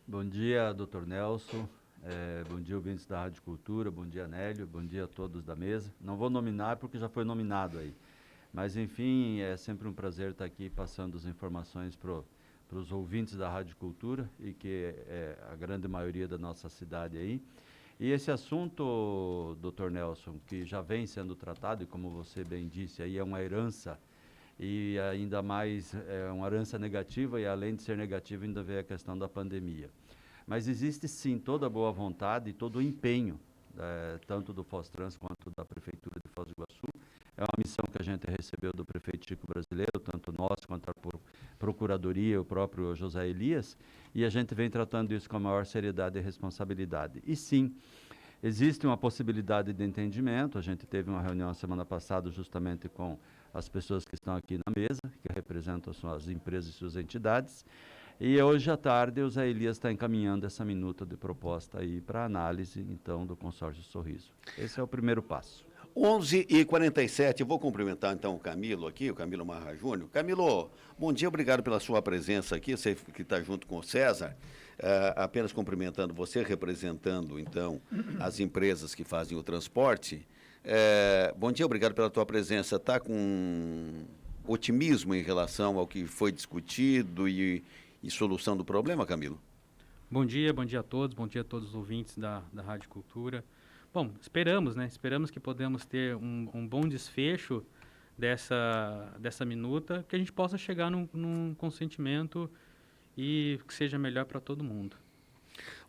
Bom dia, Dr. Nelson. Bom dia, ouvintes da Rádio Cultura. Bom dia, Nélio. Bom dia a todos da mesa. Não vou nominar porque já foi nominado aí. Mas, enfim, é sempre um prazer estar aqui passando as informações para os ouvintes da Rádio Cultura e que é a grande maioria da nossa cidade aí. E esse assunto, Dr. Nelson, que já vem sendo tratado e, como você bem disse, aí é uma herança e ainda mais é uma herança negativa e, além de ser negativa, ainda vem a questão da pandemia. Mas existe, sim, toda a boa vontade e todo o empenho, tanto do Fostrans quanto da Prefeitura de Foz do Iguaçu. É uma missão que a gente recebeu do prefeito Chico Brasileiro, tanto nós quanto a Procuradoria, o próprio José Elias, e a gente vem tratando isso com a maior seriedade e responsabilidade. E sim, existe uma possibilidade de entendimento. A gente teve uma reunião a semana passada justamente com as pessoas que estão aqui na mesa, que representam as empresas e suas entidades. E hoje à tarde o Zé Elias está encaminhando essa minuta de proposta aí para análise, então, do consórcio Sorriso. Esse é o primeiro passo. 11h47, vou cumprimentar então o Camilo aqui, o Camilo Marra Júnior. Camilo, bom dia, obrigado pela sua presença aqui, você que está junto com o César, apenas cumprimentando você, representando então as empresas que fazem o transporte. Bom dia, obrigado pela tua presença. Está com otimismo em relação ao que foi discutido e solução do problema, Camilo? Bom dia a todos, bom dia a todos os ouvintes da Rádio Cultura. Bom, esperamos, né? Esperamos que podemos ter um bom desfecho dessa minuta, que a gente possa chegar num consentimento e que seja melhor para todo mundo.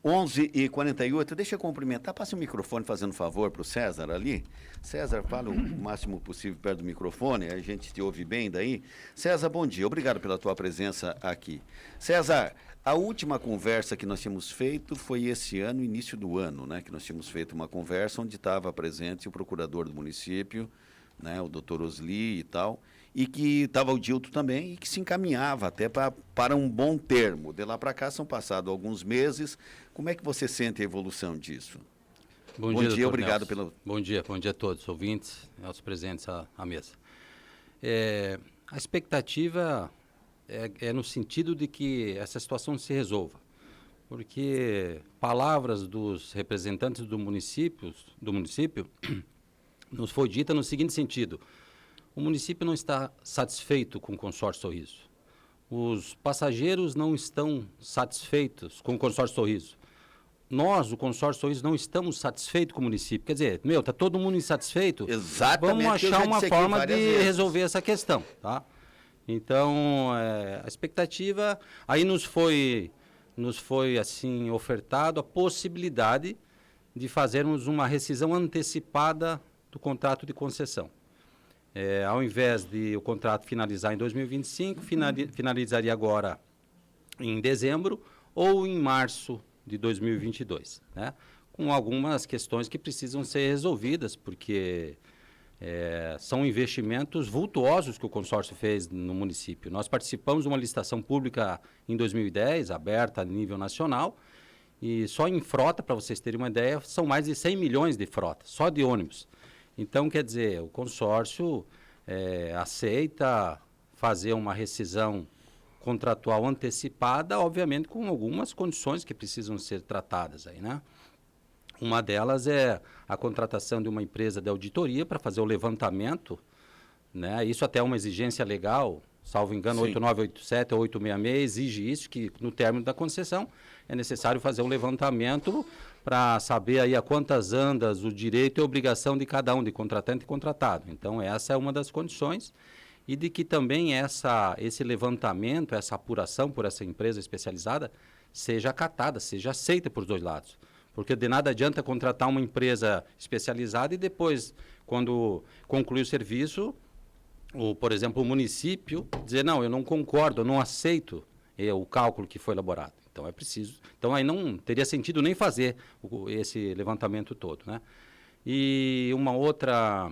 11h48, deixa eu cumprimentar, passe o microfone fazendo favor para o César ali. César, fala o máximo possível perto do microfone, a gente te ouve bem daí. César, bom dia, obrigado pela tua presença aqui. César, a última conversa que nós tínhamos feito foi esse ano, início do ano, né? Que nós tínhamos feito uma conversa onde estava presente o procurador do município, né? O doutor Osli e tal, e que estava o Dilto também, e que se encaminhava até para um bom termo. De lá para cá são passados alguns meses. Como é que você sente a evolução disso? Bom dia, obrigado pelo... Bom dia a todos os ouvintes, aos presentes à mesa. A expectativa é no sentido de que essa situação se resolva, porque palavras dos representantes do município nos foi dita no seguinte sentido: o município não está satisfeito com o consórcio Sorriso, os passageiros não estão satisfeitos com o consórcio Sorriso, nós, o consórcio Sorriso, não estamos satisfeitos com o município. Quer dizer, está todo mundo insatisfeito? Exatamente. Vamos achar uma forma de resolver essa questão, tá? Então, a expectativa, aí nos foi assim ofertado a possibilidade de fazermos uma rescisão antecipada do contrato de concessão. Ao invés de o contrato finalizar em 2025, finalizaria agora em dezembro ou em março de 2022, né? Com algumas questões que precisam ser resolvidas, porque são investimentos vultuosos que o consórcio fez no município. Nós participamos de uma licitação pública em 2010, aberta a nível nacional, e só em frota, para vocês terem uma ideia, são mais de 100 milhões de frota, só de ônibus. Então, quer dizer, o consórcio aceita fazer uma rescisão contratual antecipada, obviamente com algumas condições que precisam ser tratadas aí, né? Uma delas é a contratação de uma empresa de auditoria para fazer o levantamento, né? Isso até é uma exigência legal, salvo engano, sim. 8987 ou 866 exige isso, que no término da concessão é necessário fazer um levantamento para saber aí a quantas andas o direito e a obrigação de cada um, de contratante e contratado. Então, essa é uma das condições, e de que também esse levantamento, essa apuração por essa empresa especializada seja acatada, seja aceita por dois lados. Porque de nada adianta contratar uma empresa especializada e depois, quando concluir o serviço, por exemplo, o município dizer, não, eu não concordo, eu não aceito o cálculo que foi elaborado. Então, é preciso. Então, aí não teria sentido nem fazer esse levantamento todo, né? E uma outra,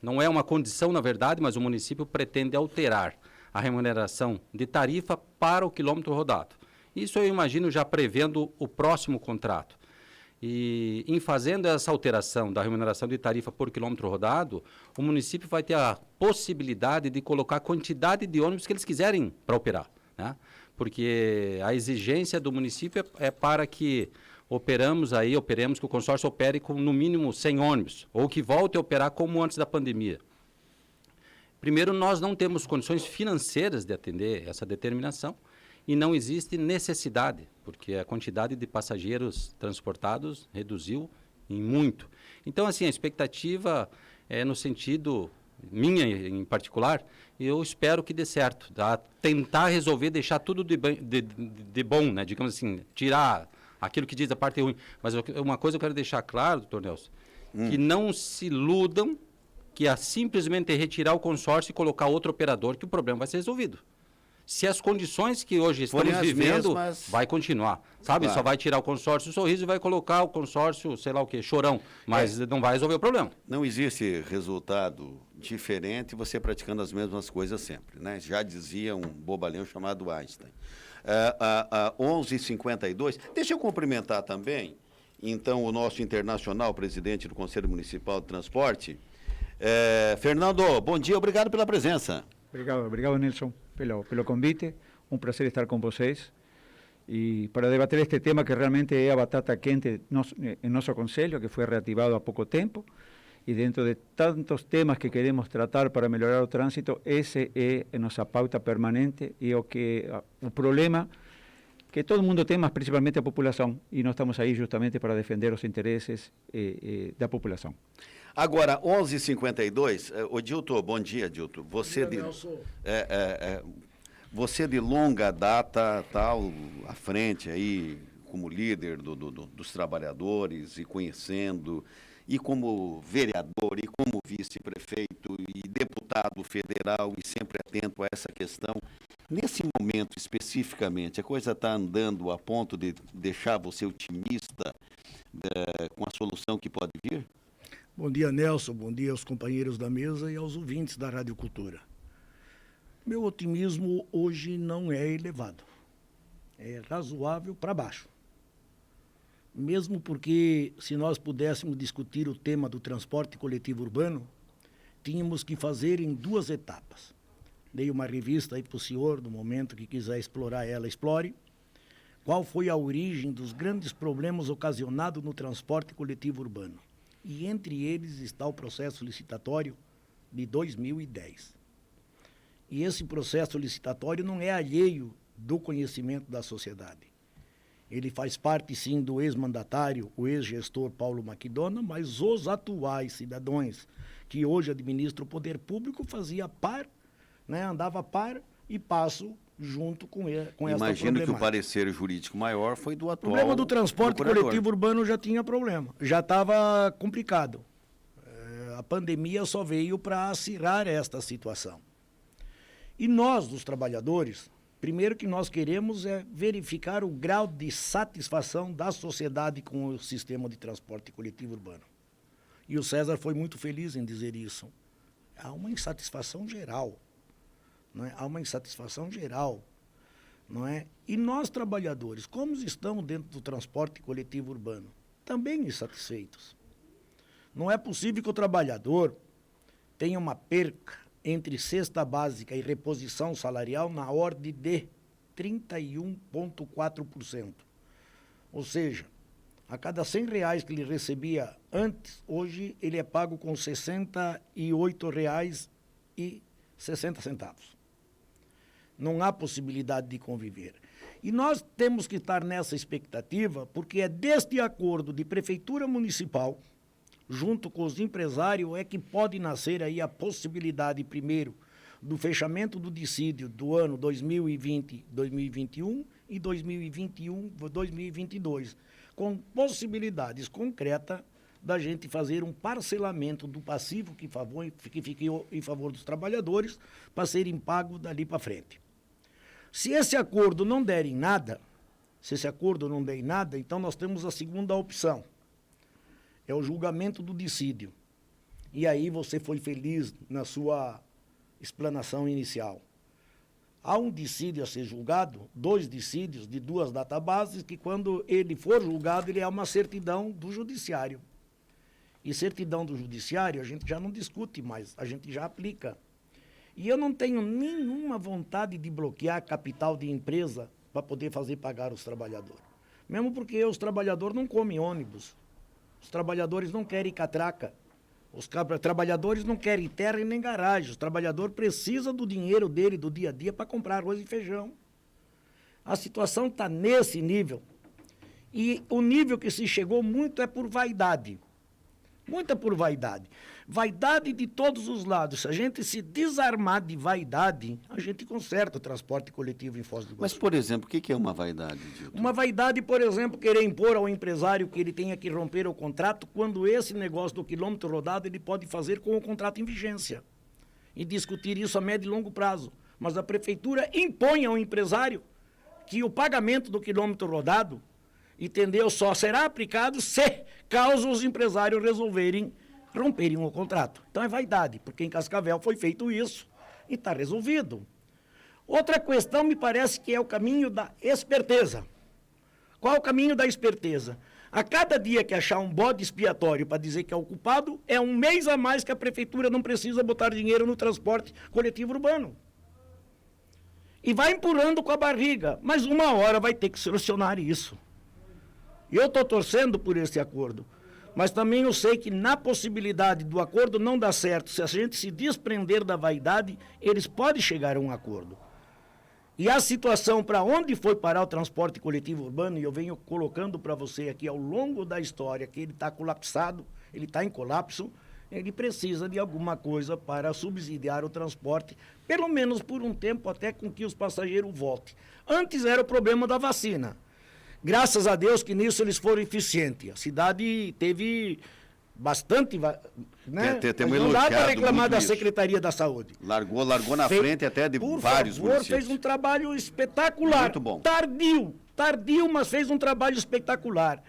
não é uma condição, na verdade, mas o município pretende alterar a remuneração de tarifa para o quilômetro rodado. Isso eu imagino já prevendo o próximo contrato. E em fazendo essa alteração da remuneração de tarifa por quilômetro rodado, o município vai ter a possibilidade de colocar a quantidade de ônibus que eles quiserem para operar, né? porque a exigência do município é para que operemos que o consórcio opere com no mínimo 100 ônibus, ou que volte a operar como antes da pandemia. Primeiro, nós não temos condições financeiras de atender essa determinação e não existe necessidade, porque a quantidade de passageiros transportados reduziu em muito. Então, assim, a expectativa é no sentido, minha em particular, eu espero que dê certo, tá? Tentar resolver, deixar tudo de bom, né? Digamos assim, tirar aquilo que diz a parte ruim. Mas uma coisa eu quero deixar claro, doutor Nelson, que não se iludam que é simplesmente retirar o consórcio e colocar outro operador, que o problema vai ser resolvido. Se as condições que hoje estamos vivendo, vai continuar. Sabe, claro. Só vai tirar o consórcio Sorriso e vai colocar o consórcio, sei lá o quê, Chorão. Mas não vai resolver o problema. Não existe resultado diferente você praticando as mesmas coisas sempre, né? Já dizia um bobalhão chamado Einstein. 11h52. Deixa eu cumprimentar também, então, o nosso internacional presidente do Conselho Municipal de Transporte. Fernando, bom dia, obrigado pela presença. Obrigado Nelson, pelo convite. Um prazer estar com vocês e para debater este tema que realmente é a batata quente em nosso conselho, que foi reativado há pouco tempo. E dentro de tantos temas que queremos tratar para melhorar o trânsito, esse é a nossa pauta permanente e o problema que todo mundo tem, mas principalmente a população. E nós estamos aí justamente para defender os interesses da população. Agora, 11h52, Dilton, bom dia, Dilton. Você de longa data, à frente aí, como líder dos trabalhadores e conhecendo, e como vereador, e como vice-prefeito, e deputado federal, e sempre atento a essa questão. Nesse momento, especificamente, a coisa está andando a ponto de deixar você otimista com a solução que pode vir? Bom dia, Nelson. Bom dia aos companheiros da mesa e aos ouvintes da Rádio Cultura. Meu otimismo hoje não é elevado. É razoável para baixo. Mesmo porque, se nós pudéssemos discutir o tema do transporte coletivo urbano, tínhamos que fazer em 2 etapas. Dei uma revista aí para o senhor, no momento que quiser explorar ela, explore. Qual foi a origem dos grandes problemas ocasionados no transporte coletivo urbano? E entre eles está o processo licitatório de 2010. E esse processo licitatório não é alheio do conhecimento da sociedade. Ele faz parte, sim, do ex-mandatário, o ex-gestor Paulo Maquedona, mas os atuais cidadãos que hoje administram o poder público fazia par, né, andava par e passo junto com essa problemática. Imagino que o parecer jurídico maior foi do atual. O problema do transporte coletivo urbano já tinha problema, já estava complicado. A pandemia só veio para acirrar esta situação. E nós, os trabalhadores, primeiro que nós queremos é verificar o grau de satisfação da sociedade com o sistema de transporte coletivo urbano. E o César foi muito feliz em dizer isso. Há uma insatisfação geral. Não é? Há uma insatisfação geral, não é? E nós, trabalhadores, como estamos dentro do transporte coletivo urbano? Também insatisfeitos. Não é possível que o trabalhador tenha uma perca entre cesta básica e reposição salarial na ordem de 31,4%. Ou seja, a cada R$100 que ele recebia antes, hoje ele é pago com R$ 68,60. Não há possibilidade de conviver. E nós temos que estar nessa expectativa, porque é deste acordo de prefeitura municipal, junto com os empresários, é que pode nascer aí a possibilidade, primeiro, do fechamento do dissídio do ano 2020, 2021 e 2021, 2022, com possibilidades concretas da gente fazer um parcelamento do passivo que fique em favor dos trabalhadores para serem pagos dali para frente. Se esse acordo não der em nada, então nós temos a segunda opção. É o julgamento do dissídio. E aí você foi feliz na sua explanação inicial. Há um dissídio a ser julgado, 2 dissídios de 2 databases, que quando ele for julgado, ele é uma certidão do judiciário. E certidão do judiciário a gente já não discute mais, a gente já aplica. E eu não tenho nenhuma vontade de bloquear capital de empresa para poder fazer pagar os trabalhadores. Mesmo porque os trabalhadores não comem ônibus. Os trabalhadores não querem catraca. Os trabalhadores não querem terra e nem garagem. O trabalhador precisa do dinheiro dele, do dia a dia, para comprar arroz e feijão. A situação está nesse nível. E o nível que se chegou muito é por vaidade. Muita por vaidade. Vaidade de todos os lados. Se a gente se desarmar de vaidade, a gente conserta o transporte coletivo em Foz do Iguaçu. Mas, por exemplo, o que é uma vaidade, Dilton? Uma vaidade, por exemplo, querer impor ao empresário que ele tenha que romper o contrato, quando esse negócio do quilômetro rodado ele pode fazer com o contrato em vigência. E discutir isso a médio e longo prazo. Mas a prefeitura impõe ao empresário que o pagamento do quilômetro rodado, entendeu, só será aplicado se caso os empresários resolverem romperem o contrato. Então é vaidade, porque em Cascavel foi feito isso e está resolvido. Outra questão me parece que é o caminho da esperteza. Qual é o caminho da esperteza? A cada dia que achar um bode expiatório para dizer que é o culpado, é um mês a mais que a prefeitura não precisa botar dinheiro no transporte coletivo urbano. E vai empurrando com a barriga, mas uma hora vai ter que solucionar isso. E eu estou torcendo por esse acordo. Mas também eu sei que na possibilidade do acordo não dar certo, se a gente se desprender da vaidade, eles podem chegar a um acordo. E a situação para onde foi parar o transporte coletivo urbano, e eu venho colocando para você aqui ao longo da história que ele está colapsado, ele está em colapso, ele precisa de alguma coisa para subsidiar o transporte, pelo menos por um tempo, até com que os passageiros voltem. Antes era o problema da vacina. Graças a Deus que nisso eles foram eficientes. A cidade teve bastante, né? Temos não dá para elogiado reclamar muito da isso. Secretaria da Saúde. Largou na frente até de vários municípios. Fez um trabalho espetacular. Muito bom. Tardio, mas fez um trabalho espetacular.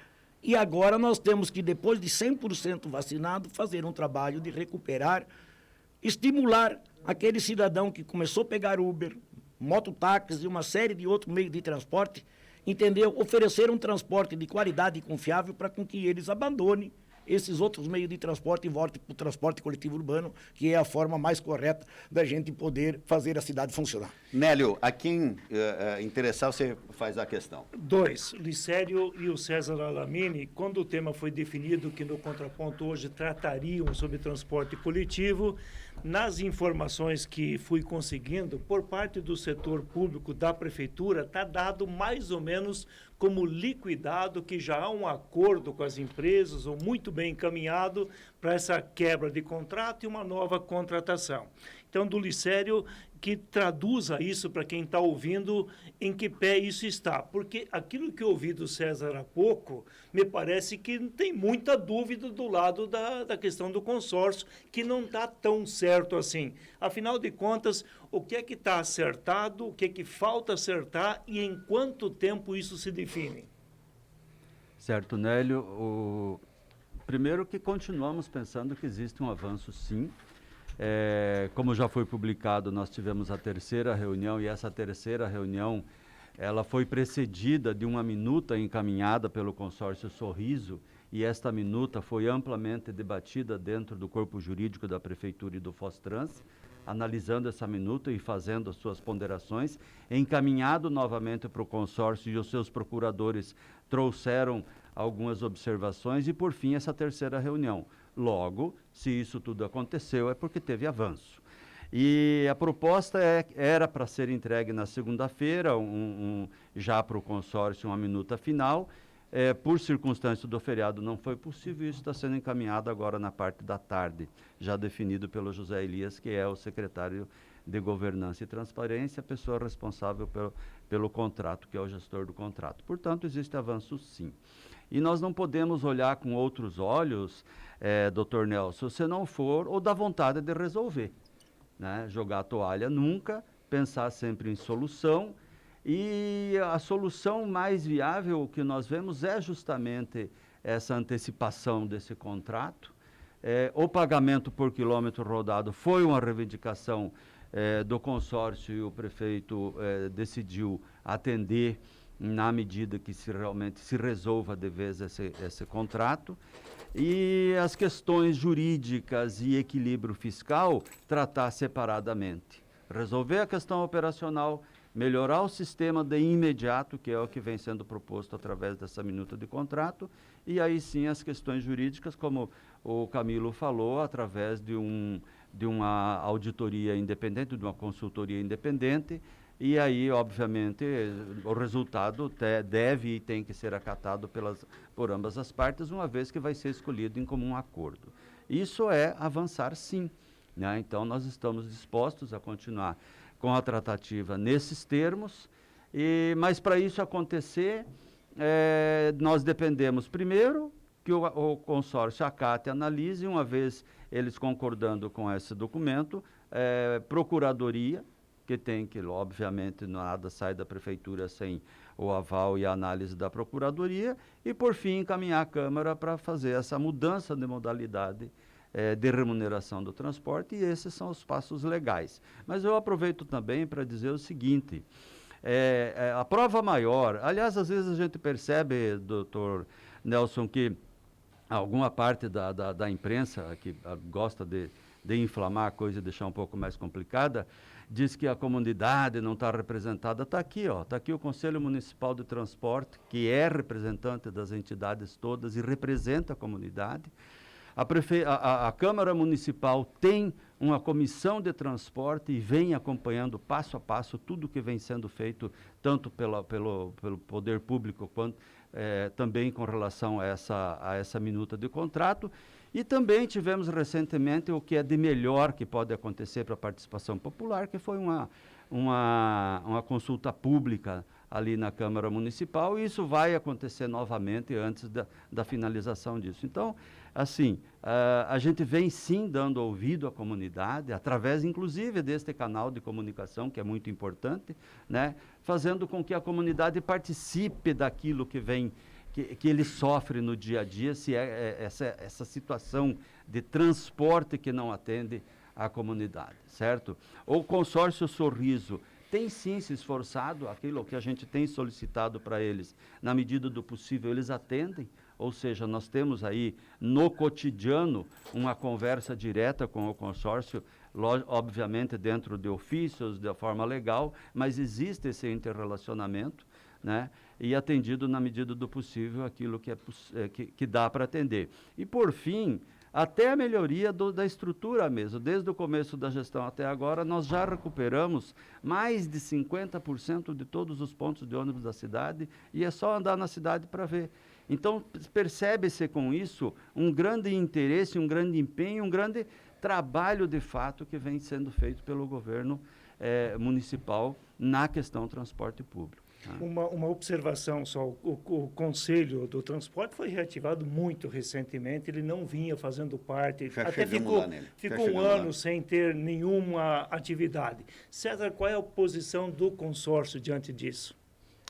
E agora nós temos que, depois de 100% vacinado, fazer um trabalho de recuperar, estimular aquele cidadão que começou a pegar Uber, mototáxi e uma série de outros meios de transporte, entendeu? Oferecer um transporte de qualidade e confiável para com que eles abandonem esses outros meios de transporte e voltem para o transporte coletivo urbano, que é a forma mais correta da gente poder fazer a cidade funcionar. Nélio, a quem interessar, você faz a questão. Dois, Licério e o César Alamini, quando o tema foi definido que no Contraponto hoje tratariam sobre transporte coletivo, nas informações que fui conseguindo, por parte do setor público da prefeitura, está dado mais ou menos como liquidado que já há um acordo com as empresas, ou muito bem encaminhado, para essa quebra de contrato e uma nova contratação. Então, do Licério, que traduza isso para quem está ouvindo, em que pé isso está. Porque aquilo que eu ouvi do César há pouco, me parece que tem muita dúvida do lado da questão do consórcio, que não está tão certo assim. Afinal de contas, o que é que está acertado, o que é que falta acertar e em quanto tempo isso se define? Certo, Nélio. Primeiro que continuamos pensando que existe um avanço, sim. Como já foi publicado, nós tivemos a terceira reunião e essa terceira reunião ela foi precedida de uma minuta encaminhada pelo consórcio Sorriso e esta minuta foi amplamente debatida dentro do corpo jurídico da Prefeitura e do Fostrans, analisando essa minuta e fazendo as suas ponderações, encaminhado novamente para o consórcio e os seus procuradores trouxeram algumas observações e, por fim, essa terceira reunião. Logo, se isso tudo aconteceu, é porque teve avanço. E a proposta era para ser entregue na segunda-feira, já para o consórcio, uma minuta final. Por circunstância do feriado não foi possível, isso está sendo encaminhado agora na parte da tarde, já definido pelo José Elias, que é o secretário de Governança e Transparência, a pessoa responsável pelo contrato, que é o gestor do contrato. Portanto, existe avanço sim. E nós não podemos olhar com outros olhos, doutor Nelson, se não for ou da vontade de resolver. Né? Jogar a toalha nunca, pensar sempre em solução. E a solução mais viável que nós vemos é justamente essa antecipação desse contrato. O pagamento por quilômetro rodado foi uma reivindicação do consórcio e o prefeito decidiu atender na medida que realmente se resolva de vez esse contrato. e as questões jurídicas e equilíbrio fiscal tratar separadamente. Resolver a questão operacional, melhorar o sistema de imediato, que é o que vem sendo proposto através dessa minuta de contrato, e aí sim as questões jurídicas, como o Camilo falou, através de uma auditoria independente, de uma consultoria independente, e aí, obviamente, o resultado deve e tem que ser acatado por ambas as partes, uma vez que vai ser escolhido em comum acordo. Isso é avançar, sim, né? Então, nós estamos dispostos a continuar com a tratativa nesses termos, mas para isso acontecer, nós dependemos, primeiro, que o consórcio acate e analise, uma vez eles concordando com esse documento, procuradoria, que tem que, obviamente, nada sai da prefeitura sem o aval e a análise da procuradoria, e, por fim, encaminhar a Câmara para fazer essa mudança de modalidade de remuneração do transporte, e esses são os passos legais. Mas eu aproveito também para dizer o seguinte, a prova maior, aliás, às vezes a gente percebe, doutor Nelson, que alguma parte da imprensa que gosta de inflamar a coisa e deixar um pouco mais complicada, diz que a comunidade não está representada. Está aqui, está aqui o Conselho Municipal de Transporte, que é representante das entidades todas e representa a comunidade. A Câmara Municipal tem uma comissão de transporte e vem acompanhando passo a passo tudo que vem sendo feito, tanto pelo poder público quanto também com relação a essa minuta de contrato. E também tivemos recentemente o que é de melhor que pode acontecer para a participação popular, que foi uma consulta pública ali na Câmara Municipal, e isso vai acontecer novamente antes da finalização disso. Então, assim, a gente vem sim dando ouvido à comunidade, através inclusive deste canal de comunicação, que é muito importante, né, fazendo com que a comunidade participe daquilo que ele sofre no dia a dia, se essa situação de transporte que não atende à comunidade, certo? O consórcio Sorriso tem sim se esforçado, aquilo que a gente tem solicitado para eles, na medida do possível, eles atendem, ou seja, nós temos aí no cotidiano uma conversa direta com o consórcio, obviamente dentro de ofícios, da forma legal, mas existe esse interrelacionamento, né? E atendido na medida do possível aquilo que dá para atender. E por fim, até a melhoria da estrutura mesmo. Desde o começo da gestão até agora, nós já recuperamos mais de 50% de todos os pontos de ônibus da cidade, e é só andar na cidade para ver. Então, percebe-se com isso um grande interesse, um grande empenho, um grande trabalho de fato que vem sendo feito pelo governo municipal na questão do transporte público. Uma observação só, o Conselho do Transporte foi reativado muito recentemente, ele não vinha fazendo parte, até ficou um ano sem ter nenhuma atividade. César, qual é a posição do consórcio diante disso?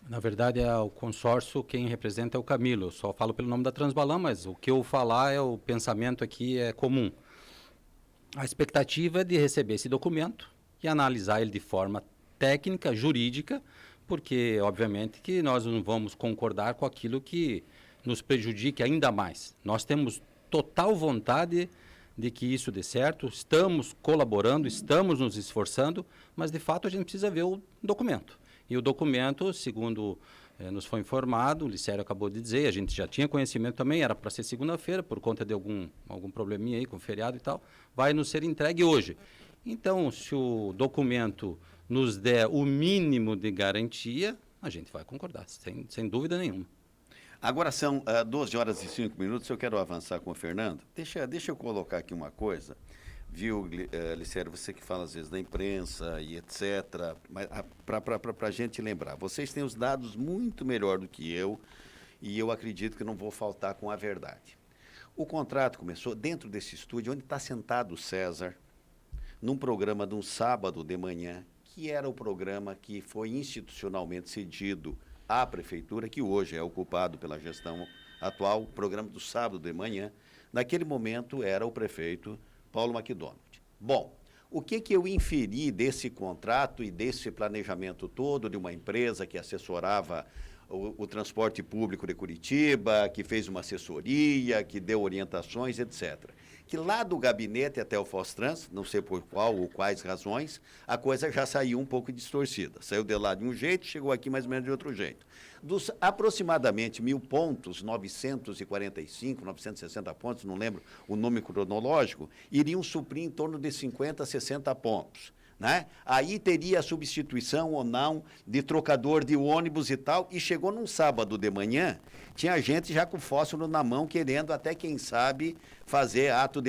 Na verdade, o consórcio, quem representa é o Camilo. Eu só falo pelo nome da Transbalan, mas o que eu falar o pensamento aqui é comum. A expectativa é de receber esse documento e analisar ele de forma técnica, jurídica, porque, obviamente, que nós não vamos concordar com aquilo que nos prejudique ainda mais. Nós temos total vontade de que isso dê certo, estamos colaborando, estamos nos esforçando, mas, de fato, a gente precisa ver o documento. E o documento, segundo nos foi informado, o Licério acabou de dizer, a gente já tinha conhecimento também, era para ser segunda-feira, por conta de algum probleminha aí com o feriado e tal, vai nos ser entregue hoje. Então, se o documento nos der o mínimo de garantia, a gente vai concordar, sem dúvida nenhuma. Agora são 12 horas e 5 minutos, eu quero avançar com o Fernando. Deixa eu colocar aqui uma coisa, viu, Licério, você que fala às vezes da imprensa e etc., mas para a gente lembrar, vocês têm os dados muito melhor do que eu, e eu acredito que não vou faltar com a verdade. O contrato começou dentro desse estúdio, onde está sentado o César, num programa de um sábado de manhã, que era o programa que foi institucionalmente cedido à prefeitura, que hoje é ocupado pela gestão atual, o programa do sábado de manhã. Naquele momento era o prefeito Paulo McDonald. Bom, o que eu inferi desse contrato e desse planejamento todo de uma empresa que assessorava o transporte público de Curitiba, que fez uma assessoria, que deu orientações, etc. Que lá do gabinete até o Fostrans, não sei por qual ou quais razões, a coisa já saiu um pouco distorcida. Saiu de lá de um jeito, chegou aqui mais ou menos de outro jeito. Dos aproximadamente 1.000 pontos, 945, 960 pontos, não lembro o nome cronológico, iriam suprir em torno de 50, 60 pontos. Né? Aí teria a substituição ou não de trocador de ônibus e tal, e chegou num sábado de manhã, tinha gente já com fósforo na mão, querendo até, quem sabe, fazer ato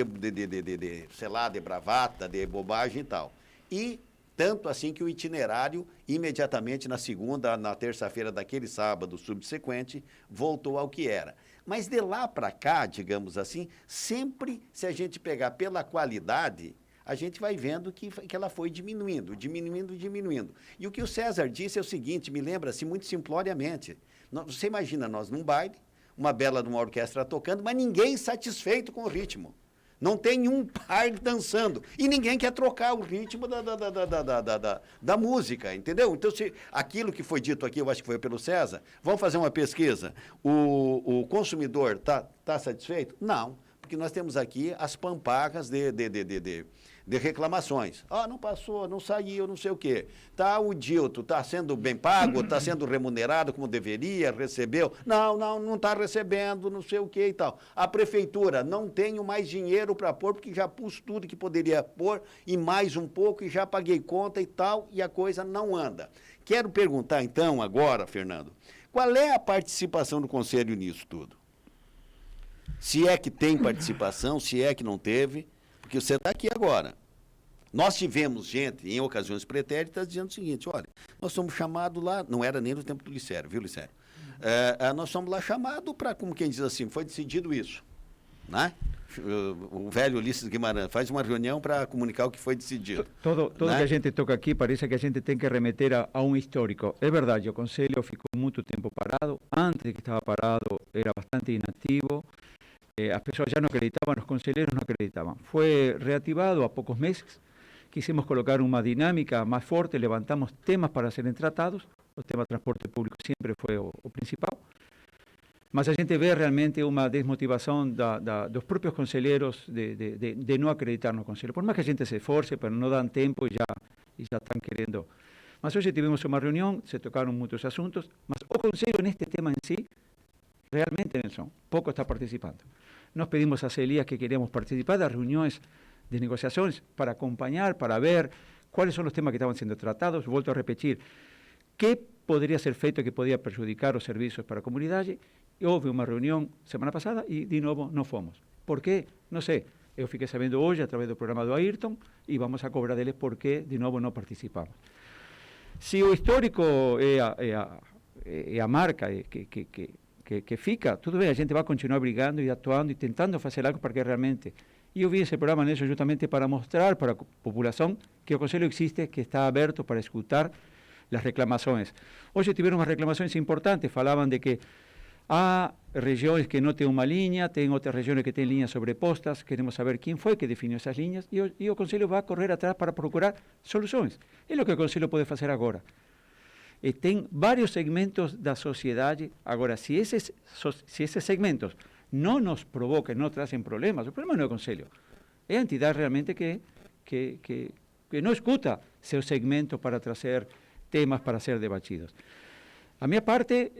sei lá, de bravata, de bobagem e tal. E tanto assim que o itinerário, imediatamente na segunda, na terça-feira daquele sábado subsequente, voltou ao que era. Mas de lá para cá, digamos assim, sempre, se a gente pegar pela qualidade, a gente vai vendo que ela foi diminuindo. E o que o César disse é o seguinte, me lembra-se muito simploriamente. Você imagina nós num baile, uma bela de uma orquestra tocando, mas ninguém satisfeito com o ritmo. Não tem um par dançando. E ninguém quer trocar o ritmo da música, entendeu? Então, se aquilo que foi dito aqui, eu acho que foi pelo César, vamos fazer uma pesquisa. O consumidor está satisfeito? Não. Porque nós temos aqui as pamparras de reclamações. Não passou, não saiu, não sei o quê. O Dilto está sendo bem pago, está sendo remunerado como deveria, recebeu. Não está recebendo, não sei o quê e tal. A prefeitura, não tenho mais dinheiro para pôr, porque já pus tudo que poderia pôr, e mais um pouco, e já paguei conta e tal, e a coisa não anda. Quero perguntar, então, agora, Fernando, qual é a participação do Conselho nisso tudo? Se é que tem participação, se é que não teve, porque você está aqui agora. Nós tivemos gente, em ocasiões pretéritas, dizendo o seguinte, olha, nós somos chamados lá, não era nem no tempo do Licério, viu, Licério? Nós somos lá chamados para, como quem diz assim, foi decidido isso, né? O velho Ulisses Guimarães faz uma reunião para comunicar o que foi decidido. Tudo né? que a gente toca aqui parece que a gente tem que remeter a um histórico. É verdade, o Conselho ficou muito tempo parado. Antes de que estava parado, era bastante inativo. As pessoas já não acreditavam, os conselheiros não acreditavam. Foi reativado há poucos meses. Quisimos colocar uma dinâmica mais forte, levantamos temas para serem tratados. O tema transporte público sempre foi o principal. Mas a gente vê realmente uma desmotivação dos próprios conselheiros de não acreditar no Conselho. Por mais que a gente se esforce, mas não dão tempo e já estão querendo. Mas hoje tivemos uma reunião, se tocaram muitos assuntos, mas o Conselho neste tema em si, realmente, Nelson, pouco está participando. Nós pedimos a Elias que queríamos participar das reuniões de negociações para acompanhar, para ver quais são os temas que estavam sendo tratados. Volto a repetir, que poderia ser feito que podia prejudicar os serviços para a comunidade. Houve uma reunião semana passada e, de novo, não fomos. Por quê? Não sei. Eu fiquei sabendo hoje, através do programa do Ayrton, e vamos a cobrar deles porque, de novo, não participamos. Se o histórico é a marca que fica, tudo bem, a gente vai continuar brigando e atuando e tentando fazer algo para que realmente... E eu vi esse programa nisso justamente para mostrar para a população que o Conselho existe, que está aberto para escutar as reclamações. Hoje tiveram umas reclamações importantes, falavam de que há regiões que não têm uma linha, tem outras regiões que têm linhas sobrepostas, queremos saber quem foi que definiu essas linhas, e o Conselho vai correr atrás para procurar soluções. É o que o Conselho pode fazer agora. E tem vários segmentos da sociedade. Agora, se esses segmentos não nos provocam, não trazem problemas, o problema não é o Conselho. É a entidade realmente que não escuta seus segmentos para trazer temas para ser debatidos. A minha parte,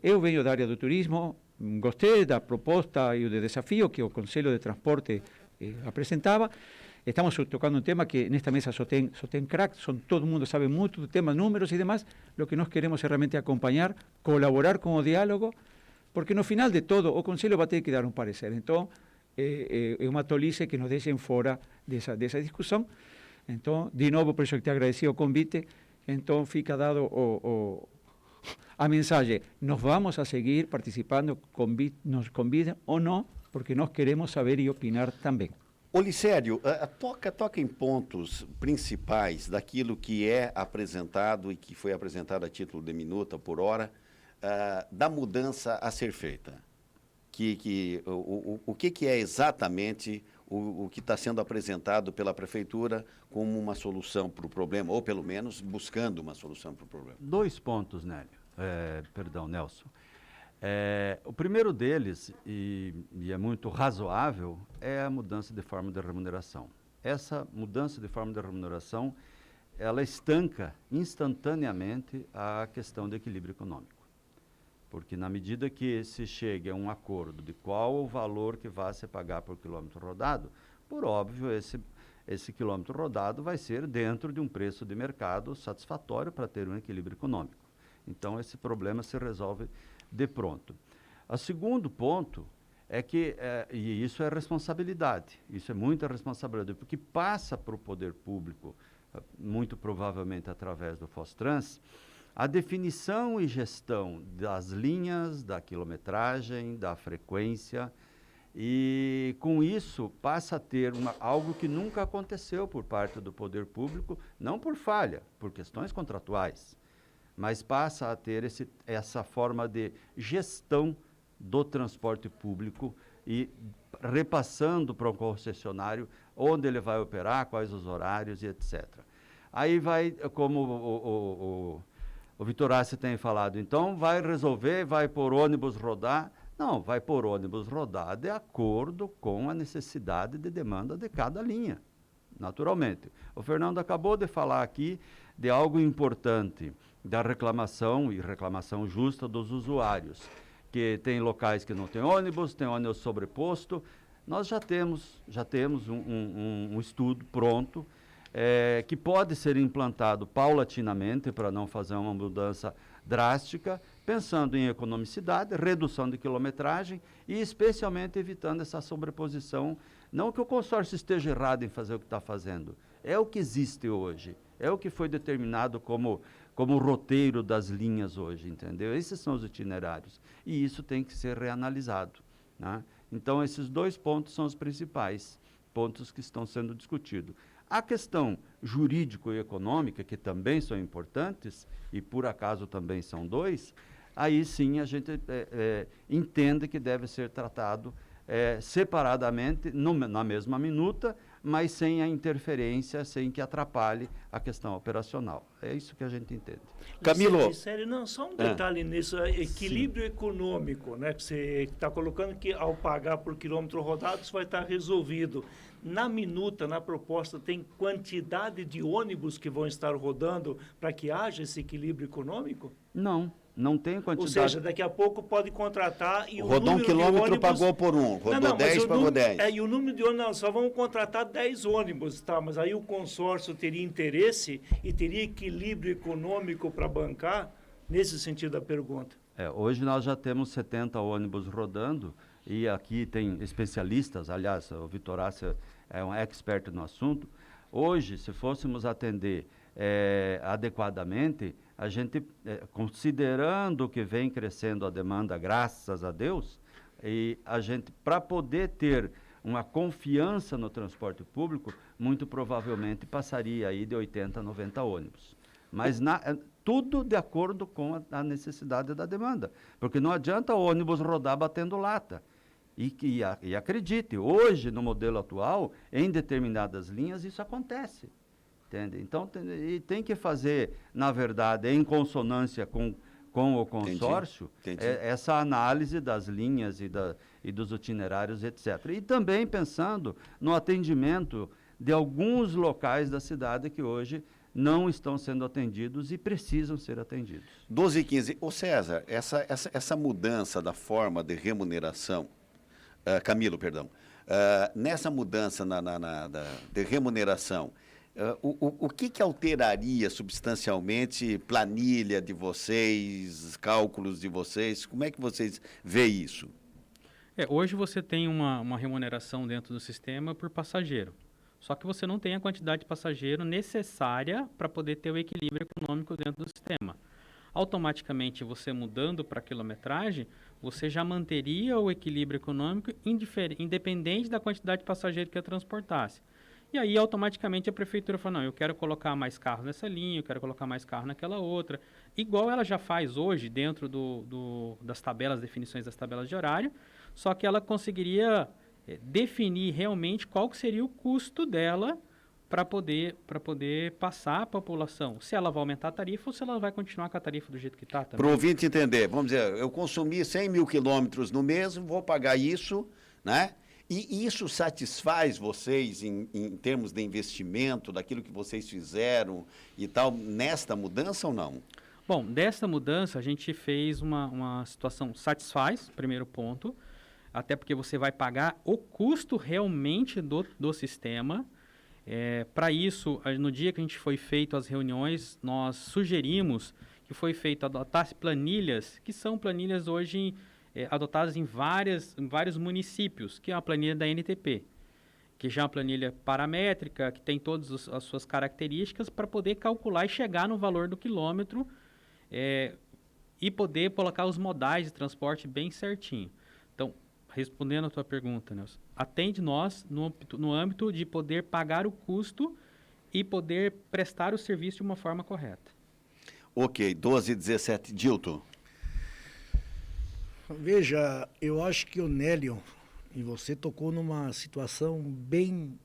eu venho da área do turismo, gostei da proposta e do desafio que o Conselho de Transporte apresentava. Estamos tocando um tema que nesta mesa só tem crack, todo mundo sabe muito do tema, números e demais. O que nós queremos é realmente acompanhar, colaborar com o diálogo, porque no final de todo o Conselho vai ter que dar um parecer. Então, é uma tolice que nos deixem fora dessa discussão. Então, de novo, por isso que te agradeci o convite. Então, fica dado a mensagem. Nós vamos a seguir participando, nos convidem ou não, porque nós queremos saber e opinar também. Olicério, toca em pontos principais daquilo que é apresentado e que foi apresentado a título de minuta por hora, da mudança a ser feita. O que é exatamente o que está sendo apresentado pela Prefeitura como uma solução para o problema, ou pelo menos buscando uma solução para o problema? 2 pontos, Nélio. Nelson. O primeiro deles, e é muito razoável, é a mudança de forma de remuneração. Essa mudança de forma de remuneração, ela estanca instantaneamente a questão do equilíbrio econômico. Porque na medida que se chegue a um acordo de qual o valor que vai se pagar por quilômetro rodado, por óbvio, esse quilômetro rodado vai ser dentro de um preço de mercado satisfatório para ter um equilíbrio econômico. Então, esse problema se resolve de pronto. O segundo ponto é que, e isso é responsabilidade, isso é muita responsabilidade, porque passa para o poder público, muito provavelmente através do FOSTRANS, a definição e gestão das linhas, da quilometragem, da frequência, e com isso passa a ter algo que nunca aconteceu por parte do poder público, não por falha, por questões contratuais, mas passa a ter essa forma de gestão do transporte público e repassando para o concessionário onde ele vai operar, quais os horários e etc. Aí vai, como o Vitor Assi tem falado, então vai resolver, vai por ônibus rodar. Não, vai por ônibus rodar de acordo com a necessidade de demanda de cada linha, naturalmente. O Fernando acabou de falar aqui de algo importante, da reclamação, e reclamação justa dos usuários, que tem locais que não tem ônibus sobreposto. Nós já temos um estudo pronto, que pode ser implantado paulatinamente para não fazer uma mudança drástica, pensando em economicidade, redução de quilometragem e especialmente evitando essa sobreposição. Não que o consórcio esteja errado em fazer o que está fazendo, é o que existe hoje, é o que foi determinado como roteiro das linhas hoje, entendeu? Esses são os itinerários e isso tem que ser reanalisado, né? Então, esses dois pontos são os principais pontos que estão sendo discutidos. A questão jurídico e econômica, que também são importantes, e por acaso também são dois, aí sim a gente entende que deve ser tratado separadamente, na mesma minuta, mas sem a interferência, sem que atrapalhe a questão operacional. É isso que a gente entende. Camilo. Sério, não, só um detalhe nisso, equilíbrio econômico, né? Que você está colocando que ao pagar por quilômetro rodado isso vai estar resolvido. Na minuta, na proposta, tem quantidade de ônibus que vão estar rodando para que haja esse equilíbrio econômico? Não tem quantidade. Ou seja, daqui a pouco pode contratar e rodou um quilômetro, pagou por um. Rodou 10, pagou 10. E o número de ônibus, só vão contratar 10 ônibus, tá? Mas aí o consórcio teria interesse e teria equilíbrio econômico para bancar, nesse sentido da pergunta. Hoje nós já temos 70 ônibus rodando e aqui tem especialistas, aliás, o Vitor Assi é um expert no assunto. Hoje, se fôssemos atender adequadamente, a gente, considerando que vem crescendo a demanda, graças a Deus, e a gente, para poder ter uma confiança no transporte público, muito provavelmente passaria aí de 80 a 90 ônibus. Mas tudo de acordo com a necessidade da demanda, porque não adianta o ônibus rodar batendo lata. E acredite, hoje, no modelo atual, em determinadas linhas, isso acontece. Entende? Então, tem que fazer, na verdade, em consonância com o consórcio, Entendi. Essa análise das linhas e dos itinerários, etc. E também pensando no atendimento de alguns locais da cidade que hoje não estão sendo atendidos e precisam ser atendidos. 12h15. Ô César, essa mudança da forma de remuneração, Camilo, perdão, nessa mudança de remuneração, o que alteraria substancialmente planilha de vocês, cálculos de vocês? Como é que vocês veem isso? Hoje você tem uma remuneração dentro do sistema por passageiro. Só que você não tem a quantidade de passageiro necessária para poder ter o equilíbrio econômico dentro do sistema. Automaticamente, você mudando para a quilometragem, você já manteria o equilíbrio econômico independente da quantidade de passageiro que eu transportasse. E aí, automaticamente, a prefeitura fala, não, eu quero colocar mais carros nessa linha, eu quero colocar mais carro naquela outra. Igual ela já faz hoje dentro das tabelas, definições das tabelas de horário, só que ela conseguiria definir realmente qual que seria o custo dela para poder passar a população, se ela vai aumentar a tarifa ou se ela vai continuar com a tarifa do jeito que está também. Para o ouvinte entender, vamos dizer, eu consumi 100 mil quilômetros no mês, vou pagar isso, né? E isso satisfaz vocês em termos de investimento, daquilo que vocês fizeram e tal, nesta mudança ou não? Bom, dessa mudança a gente fez uma situação, satisfaz, primeiro ponto, até porque você vai pagar o custo realmente do sistema. Para isso, no dia que a gente foi feito as reuniões, nós sugerimos que foi feito adotar planilhas, que são planilhas hoje adotadas em vários municípios, que é a planilha da NTP, que já é uma planilha paramétrica, que tem todas as suas características para poder calcular e chegar no valor do quilômetro e poder colocar os modais de transporte bem certinho. Então, respondendo a tua pergunta, Nelson, atende nós no âmbito de poder pagar o custo e poder prestar o serviço de uma forma correta. Ok, 12h17, Dilton. Veja, eu acho que o Nélio e você tocou numa situação bem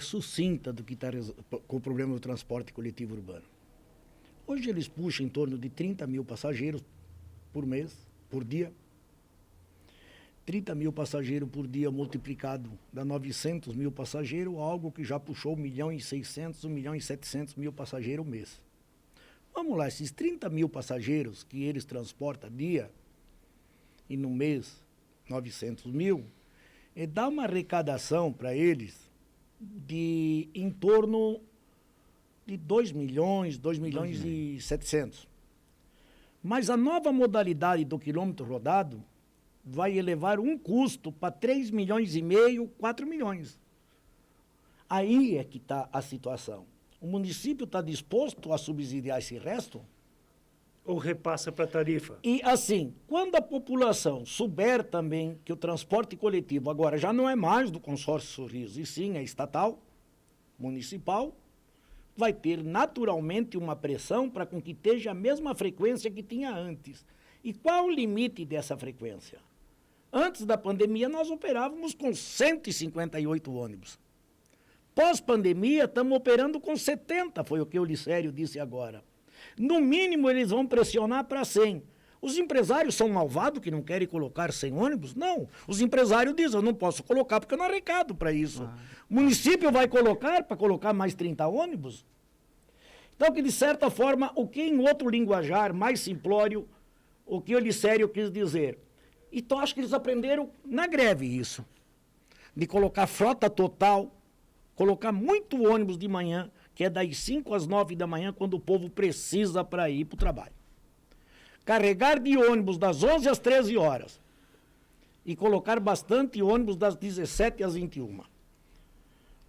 sucinta do que está com o problema do transporte coletivo urbano. Hoje eles puxam em torno de 30 mil passageiros por mês, por dia. 30 mil passageiros por dia multiplicado dá 900 mil passageiros, algo que já puxou 1.600.000, 1.700.000 passageiros mês. Vamos lá, esses 30 mil passageiros que eles transportam dia e no mês 900 mil, dá uma arrecadação para eles de em torno de 2 milhões e 700. Mas a nova modalidade do quilômetro rodado vai elevar um custo para 3 milhões e meio, 4 milhões. Aí é que está a situação. O município está disposto a subsidiar esse resto? Ou repassa para a tarifa? E assim, quando a população souber também que o transporte coletivo agora já não é mais do consórcio Sorriso, e sim é estatal, municipal, vai ter naturalmente uma pressão para com que esteja a mesma frequência que tinha antes. E qual o limite dessa frequência? Antes da pandemia, nós operávamos com 158 ônibus. Pós-pandemia, estamos operando com 70, foi o que o Licério disse agora. No mínimo, eles vão pressionar para 100. Os empresários são malvados que não querem colocar 100 ônibus? Não. Os empresários dizem, eu não posso colocar porque eu não arrecado para isso. O município vai colocar para colocar mais 30 ônibus? Então, que de certa forma, o que em outro linguajar mais simplório, o que o Licério quis dizer? Então, acho que eles aprenderam na greve isso, de colocar frota total, colocar muito ônibus de manhã, que é das 5 às 9 da manhã, quando o povo precisa para ir para o trabalho. Carregar de ônibus das 11 às 13 horas e colocar bastante ônibus das 17 às 21.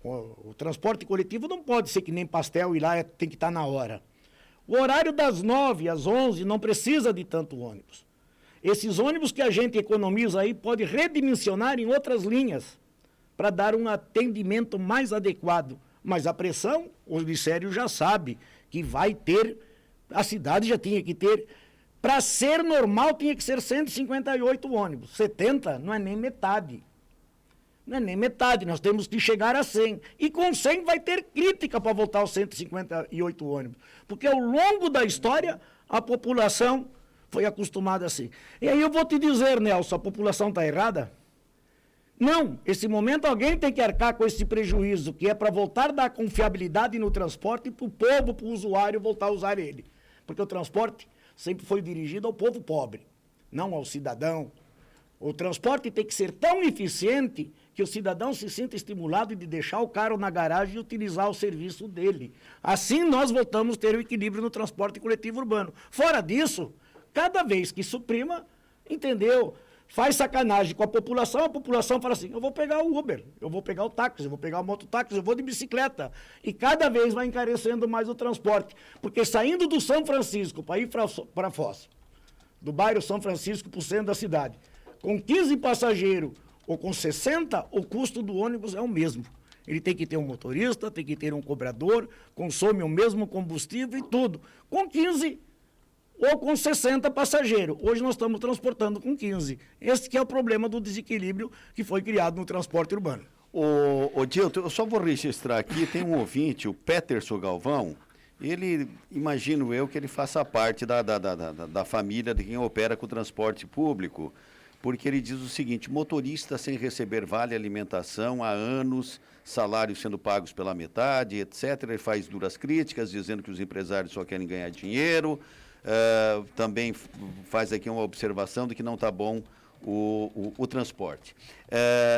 O transporte coletivo não pode ser que nem pastel e lá tem que estar na hora. O horário das 9 às 11 não precisa de tanto ônibus. Esses ônibus que a gente economiza aí pode redimensionar em outras linhas para dar um atendimento mais adequado. Mas a pressão, o Licério já sabe que vai ter, a cidade já tinha que ter, para ser normal tinha que ser 158 ônibus. 70 não é nem metade. Não é nem metade, nós temos que chegar a 100. E com 100 vai ter crítica para voltar aos 158 ônibus. Porque ao longo da história, a população foi acostumada assim. E aí eu vou te dizer, Nelson, a população está errada? Não, esse momento alguém tem que arcar com esse prejuízo, que é para voltar a dar confiabilidade no transporte para o povo, para o usuário voltar a usar ele. Porque o transporte sempre foi dirigido ao povo pobre, não ao cidadão. O transporte tem que ser tão eficiente que o cidadão se sinta estimulado de deixar o carro na garagem e utilizar o serviço dele. Assim nós voltamos a ter o equilíbrio no transporte coletivo urbano. Fora disso, cada vez que suprima, entendeu? Faz sacanagem com a população fala assim, eu vou pegar o Uber, eu vou pegar o táxi, eu vou pegar o mototáxi, eu vou de bicicleta. E cada vez vai encarecendo mais o transporte. Porque saindo do São Francisco para ir para Foz, do bairro São Francisco para o centro da cidade, com 15 passageiros ou com 60, o custo do ônibus é o mesmo. Ele tem que ter um motorista, tem que ter um cobrador, consome o mesmo combustível e tudo. Com 15 ou com 60 passageiros. Hoje nós estamos transportando com 15. Esse que é o problema do desequilíbrio que foi criado no transporte urbano. Ô Dilton, eu só vou registrar aqui, tem um ouvinte, o Peterson Galvão, ele, imagino eu, que ele faça parte da família de quem opera com o transporte público, porque ele diz o seguinte: motorista sem receber vale alimentação há anos, salários sendo pagos pela metade, etc. Ele faz duras críticas, dizendo que os empresários só querem ganhar dinheiro. Também faz aqui uma observação de que não está bom o transporte.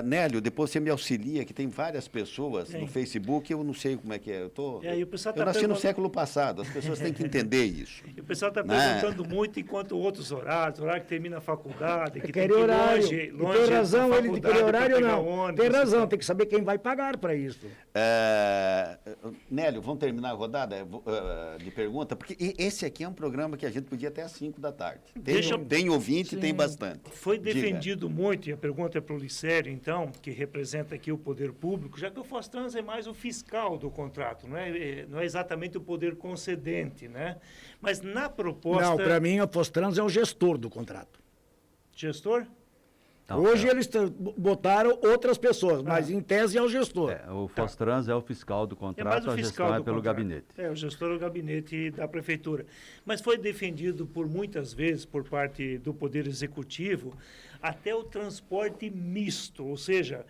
Nélio, depois você me auxilia, que tem várias pessoas no Facebook, eu não sei como é que é. Eu nasci no século passado, as pessoas têm que entender isso. E o pessoal está perguntando muito enquanto outros horários, horário que termina a faculdade, que tem que ir horário. longe Tem razão, ele tem horário ou não? Ônibus, Tem razão, tem que saber quem vai pagar para isso. Nélio, vamos terminar a rodada de pergunta, porque esse aqui é um programa que a gente podia até às 5 da tarde. Tem ouvinte, tem bastante. Foi defendido muito, e a pergunta é para o Licério, então, que representa aqui o poder público, já que o Fostrans é mais o fiscal do contrato, não é exatamente o poder concedente, né? Mas na proposta... Não, para mim, o Fostrans é o gestor do contrato. Gestor? Não, Hoje eles botaram outras pessoas, mas em tese é o gestor. O Fostrans é o fiscal do É mais contrato, o a fiscal gestão é do pelo contrato. gabinete. O gestor é o gabinete da prefeitura. Mas foi defendido por muitas vezes, por parte do Poder Executivo, até o transporte misto, ou seja,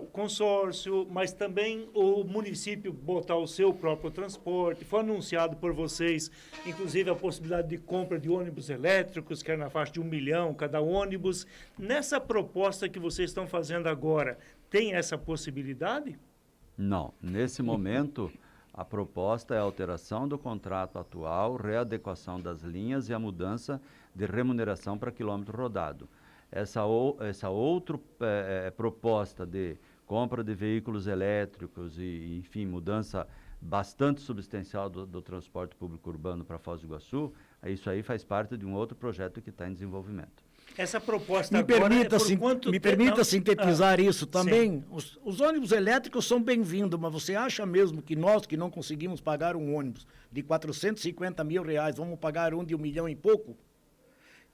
o consórcio, mas também o município botar o seu próprio transporte. Foi anunciado por vocês, inclusive, a possibilidade de compra de ônibus elétricos, que é na faixa de 1 milhão cada ônibus. Nessa proposta que vocês estão fazendo agora, tem essa possibilidade? Não, nesse momento a proposta é a alteração do contrato atual, readequação das linhas e a mudança de remuneração para quilômetro rodado. Essa outra proposta de compra de veículos elétricos e, enfim, mudança bastante substancial do transporte público urbano para Foz do Iguaçu, isso aí faz parte de um outro projeto que está em desenvolvimento. Essa proposta Me permita sintetizar isso também. Os ônibus elétricos são bem-vindos, mas você acha mesmo que nós, que não conseguimos pagar um ônibus de 450 mil reais, vamos pagar um de 1 milhão e pouco?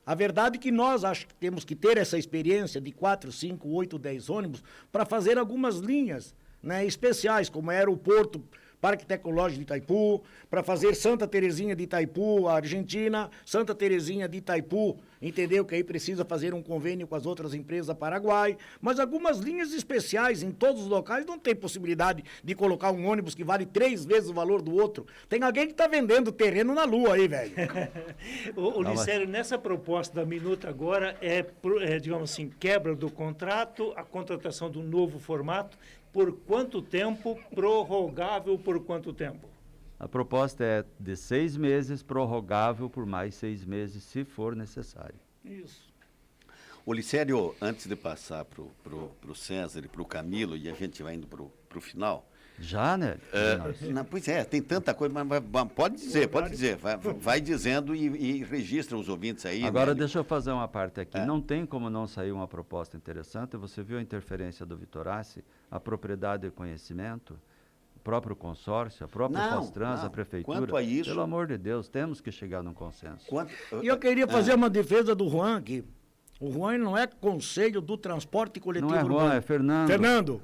A verdade é que nós acho que temos que ter essa experiência de 4, 5, 8, 10 ônibus para fazer algumas linhas, né, especiais, como aeroporto, Parque Tecnológico de Itaipu, para fazer Santa Terezinha de Itaipu, a Argentina, Santa Terezinha de Itaipu, entendeu? Que aí precisa fazer um convênio com as outras empresas Paraguai, mas algumas linhas especiais em todos os locais não tem possibilidade de colocar um ônibus que vale 3 vezes o valor do outro. Tem alguém que está vendendo terreno na lua aí, velho. O Licério, nessa proposta da minuta agora digamos assim, quebra do contrato, a contratação do novo formato. Por quanto tempo? Prorrogável por quanto tempo? A proposta é de 6 meses, prorrogável por mais 6 meses, se for necessário. Isso. O Licério, antes de passar para o César e para o Camilo, e a gente vai indo para o final... Já, né? Pois é, tem tanta coisa, mas pode dizer. Vai dizendo e registra os ouvintes aí. Agora, né? deixa eu fazer uma parte aqui. Não tem como não sair uma proposta interessante. Você viu a interferência do Vitorassi, a propriedade e conhecimento, o próprio consórcio, a própria Fostrans, a prefeitura. Quanto a isso... Pelo amor de Deus, temos que chegar num consenso. E eu queria fazer uma defesa do Juan aqui. O Juan não é Conselho do Transporte Coletivo Não é Urbano. Juan, é Fernando. Fernando.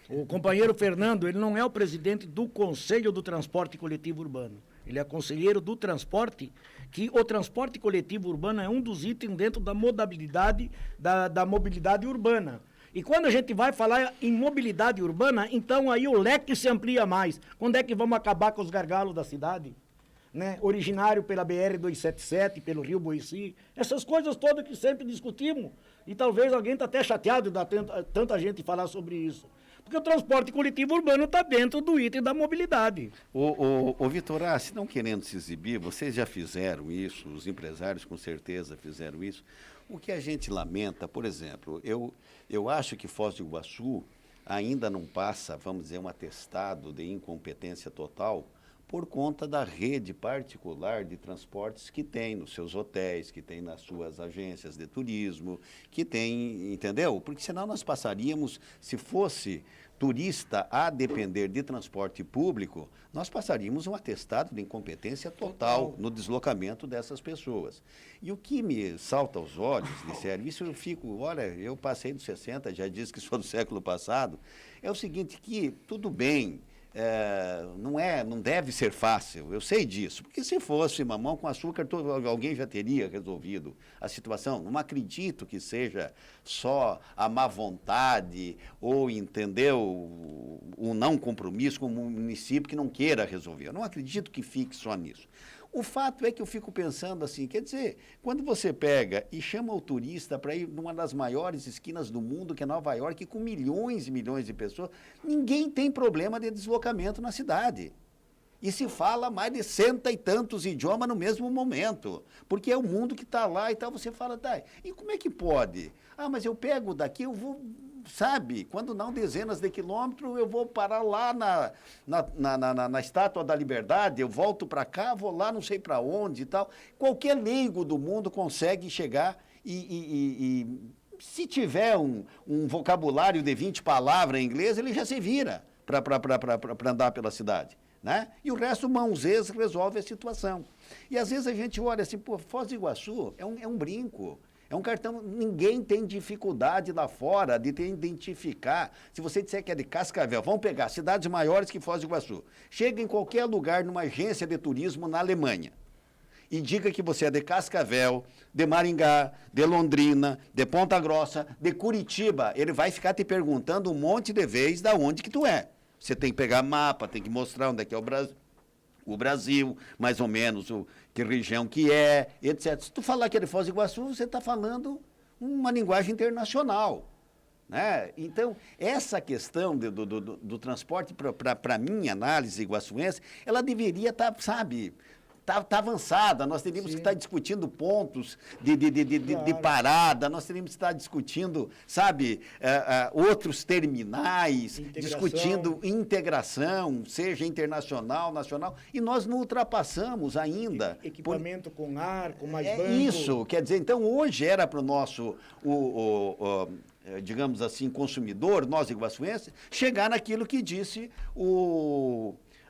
O companheiro Fernando, ele não é o presidente do Conselho do Transporte Coletivo Urbano. Ele é conselheiro do transporte, que o transporte coletivo urbano é um dos itens dentro da modalidade da mobilidade urbana. E quando a gente vai falar em mobilidade urbana, então aí o leque se amplia mais. Quando é que vamos acabar com os gargalos da cidade? Né? Originário pela BR-277, pelo Rio Boici, essas coisas todas que sempre discutimos. E talvez alguém está até chateado de tanta gente falar sobre isso. Porque o transporte coletivo urbano está dentro do item da mobilidade. Ô Vitorassi, não querendo se exibir, vocês já fizeram isso, os empresários com certeza fizeram isso. O que a gente lamenta, por exemplo, eu acho que Foz do Iguaçu ainda não passa, vamos dizer, um atestado de incompetência total, por conta da rede particular de transportes que tem nos seus hotéis, que tem nas suas agências de turismo, que tem, entendeu? Porque senão nós passaríamos, se fosse turista a depender de transporte público, nós passaríamos um atestado de incompetência total no deslocamento dessas pessoas. E o que me salta aos olhos, de sério, isso eu fico, olha, eu passei dos 60, já disse que sou do século passado, é o seguinte, que tudo bem, não deve ser fácil, eu sei disso, porque se fosse mamão com açúcar, alguém já teria resolvido a situação. Não acredito que seja só a má vontade ou, entendeu, o não compromisso com o município que não queira resolver. Eu não acredito que fique só nisso. O fato é que eu fico pensando assim, quer dizer, quando você pega e chama o turista para ir numa das maiores esquinas do mundo, que é Nova York, com milhões e milhões de pessoas, ninguém tem problema de deslocamento na cidade. E se fala mais de 100 e tantos idiomas no mesmo momento, porque é o mundo que está lá e tal, você fala, tá, e como é que pode? Ah, mas eu pego daqui, eu vou... Sabe, quando não dezenas de quilômetros, eu vou parar lá na Estátua da Liberdade, eu volto para cá, vou lá não sei para onde e tal. Qualquer leigo do mundo consegue chegar e se tiver um vocabulário de 20 palavras em inglês, ele já se vira para andar pela cidade. Né? E o resto, mãos resolve a situação. E às vezes a gente olha assim, pô, Foz do Iguaçu é um brinco. É um cartão, ninguém tem dificuldade lá fora de identificar. Se você disser que é de Cascavel, vamos pegar cidades maiores que Foz do Iguaçu. Chega em qualquer lugar, numa agência de turismo na Alemanha, e diga que você é de Cascavel, de Maringá, de Londrina, de Ponta Grossa, de Curitiba. Ele vai ficar te perguntando um monte de vezes de onde que tu é. Você tem que pegar mapa, tem que mostrar onde é que é o Brasil, mais ou menos, que região que é, etc. Se tu falar que é de Foz do Iguaçu, você está falando uma linguagem internacional. Né? Então, essa questão do transporte, para a minha análise iguaçuense, ela deveria estar, sabe... Está avançada, nós teríamos que estar discutindo pontos de parada, nós teríamos que estar discutindo, sabe, outros terminais, discutindo integração, seja internacional, nacional, e nós não ultrapassamos ainda. Equipamento com ar, com mais banco. Isso, quer dizer, então hoje era para o nosso, digamos assim, consumidor, nós iguaçuenses, chegar naquilo que disse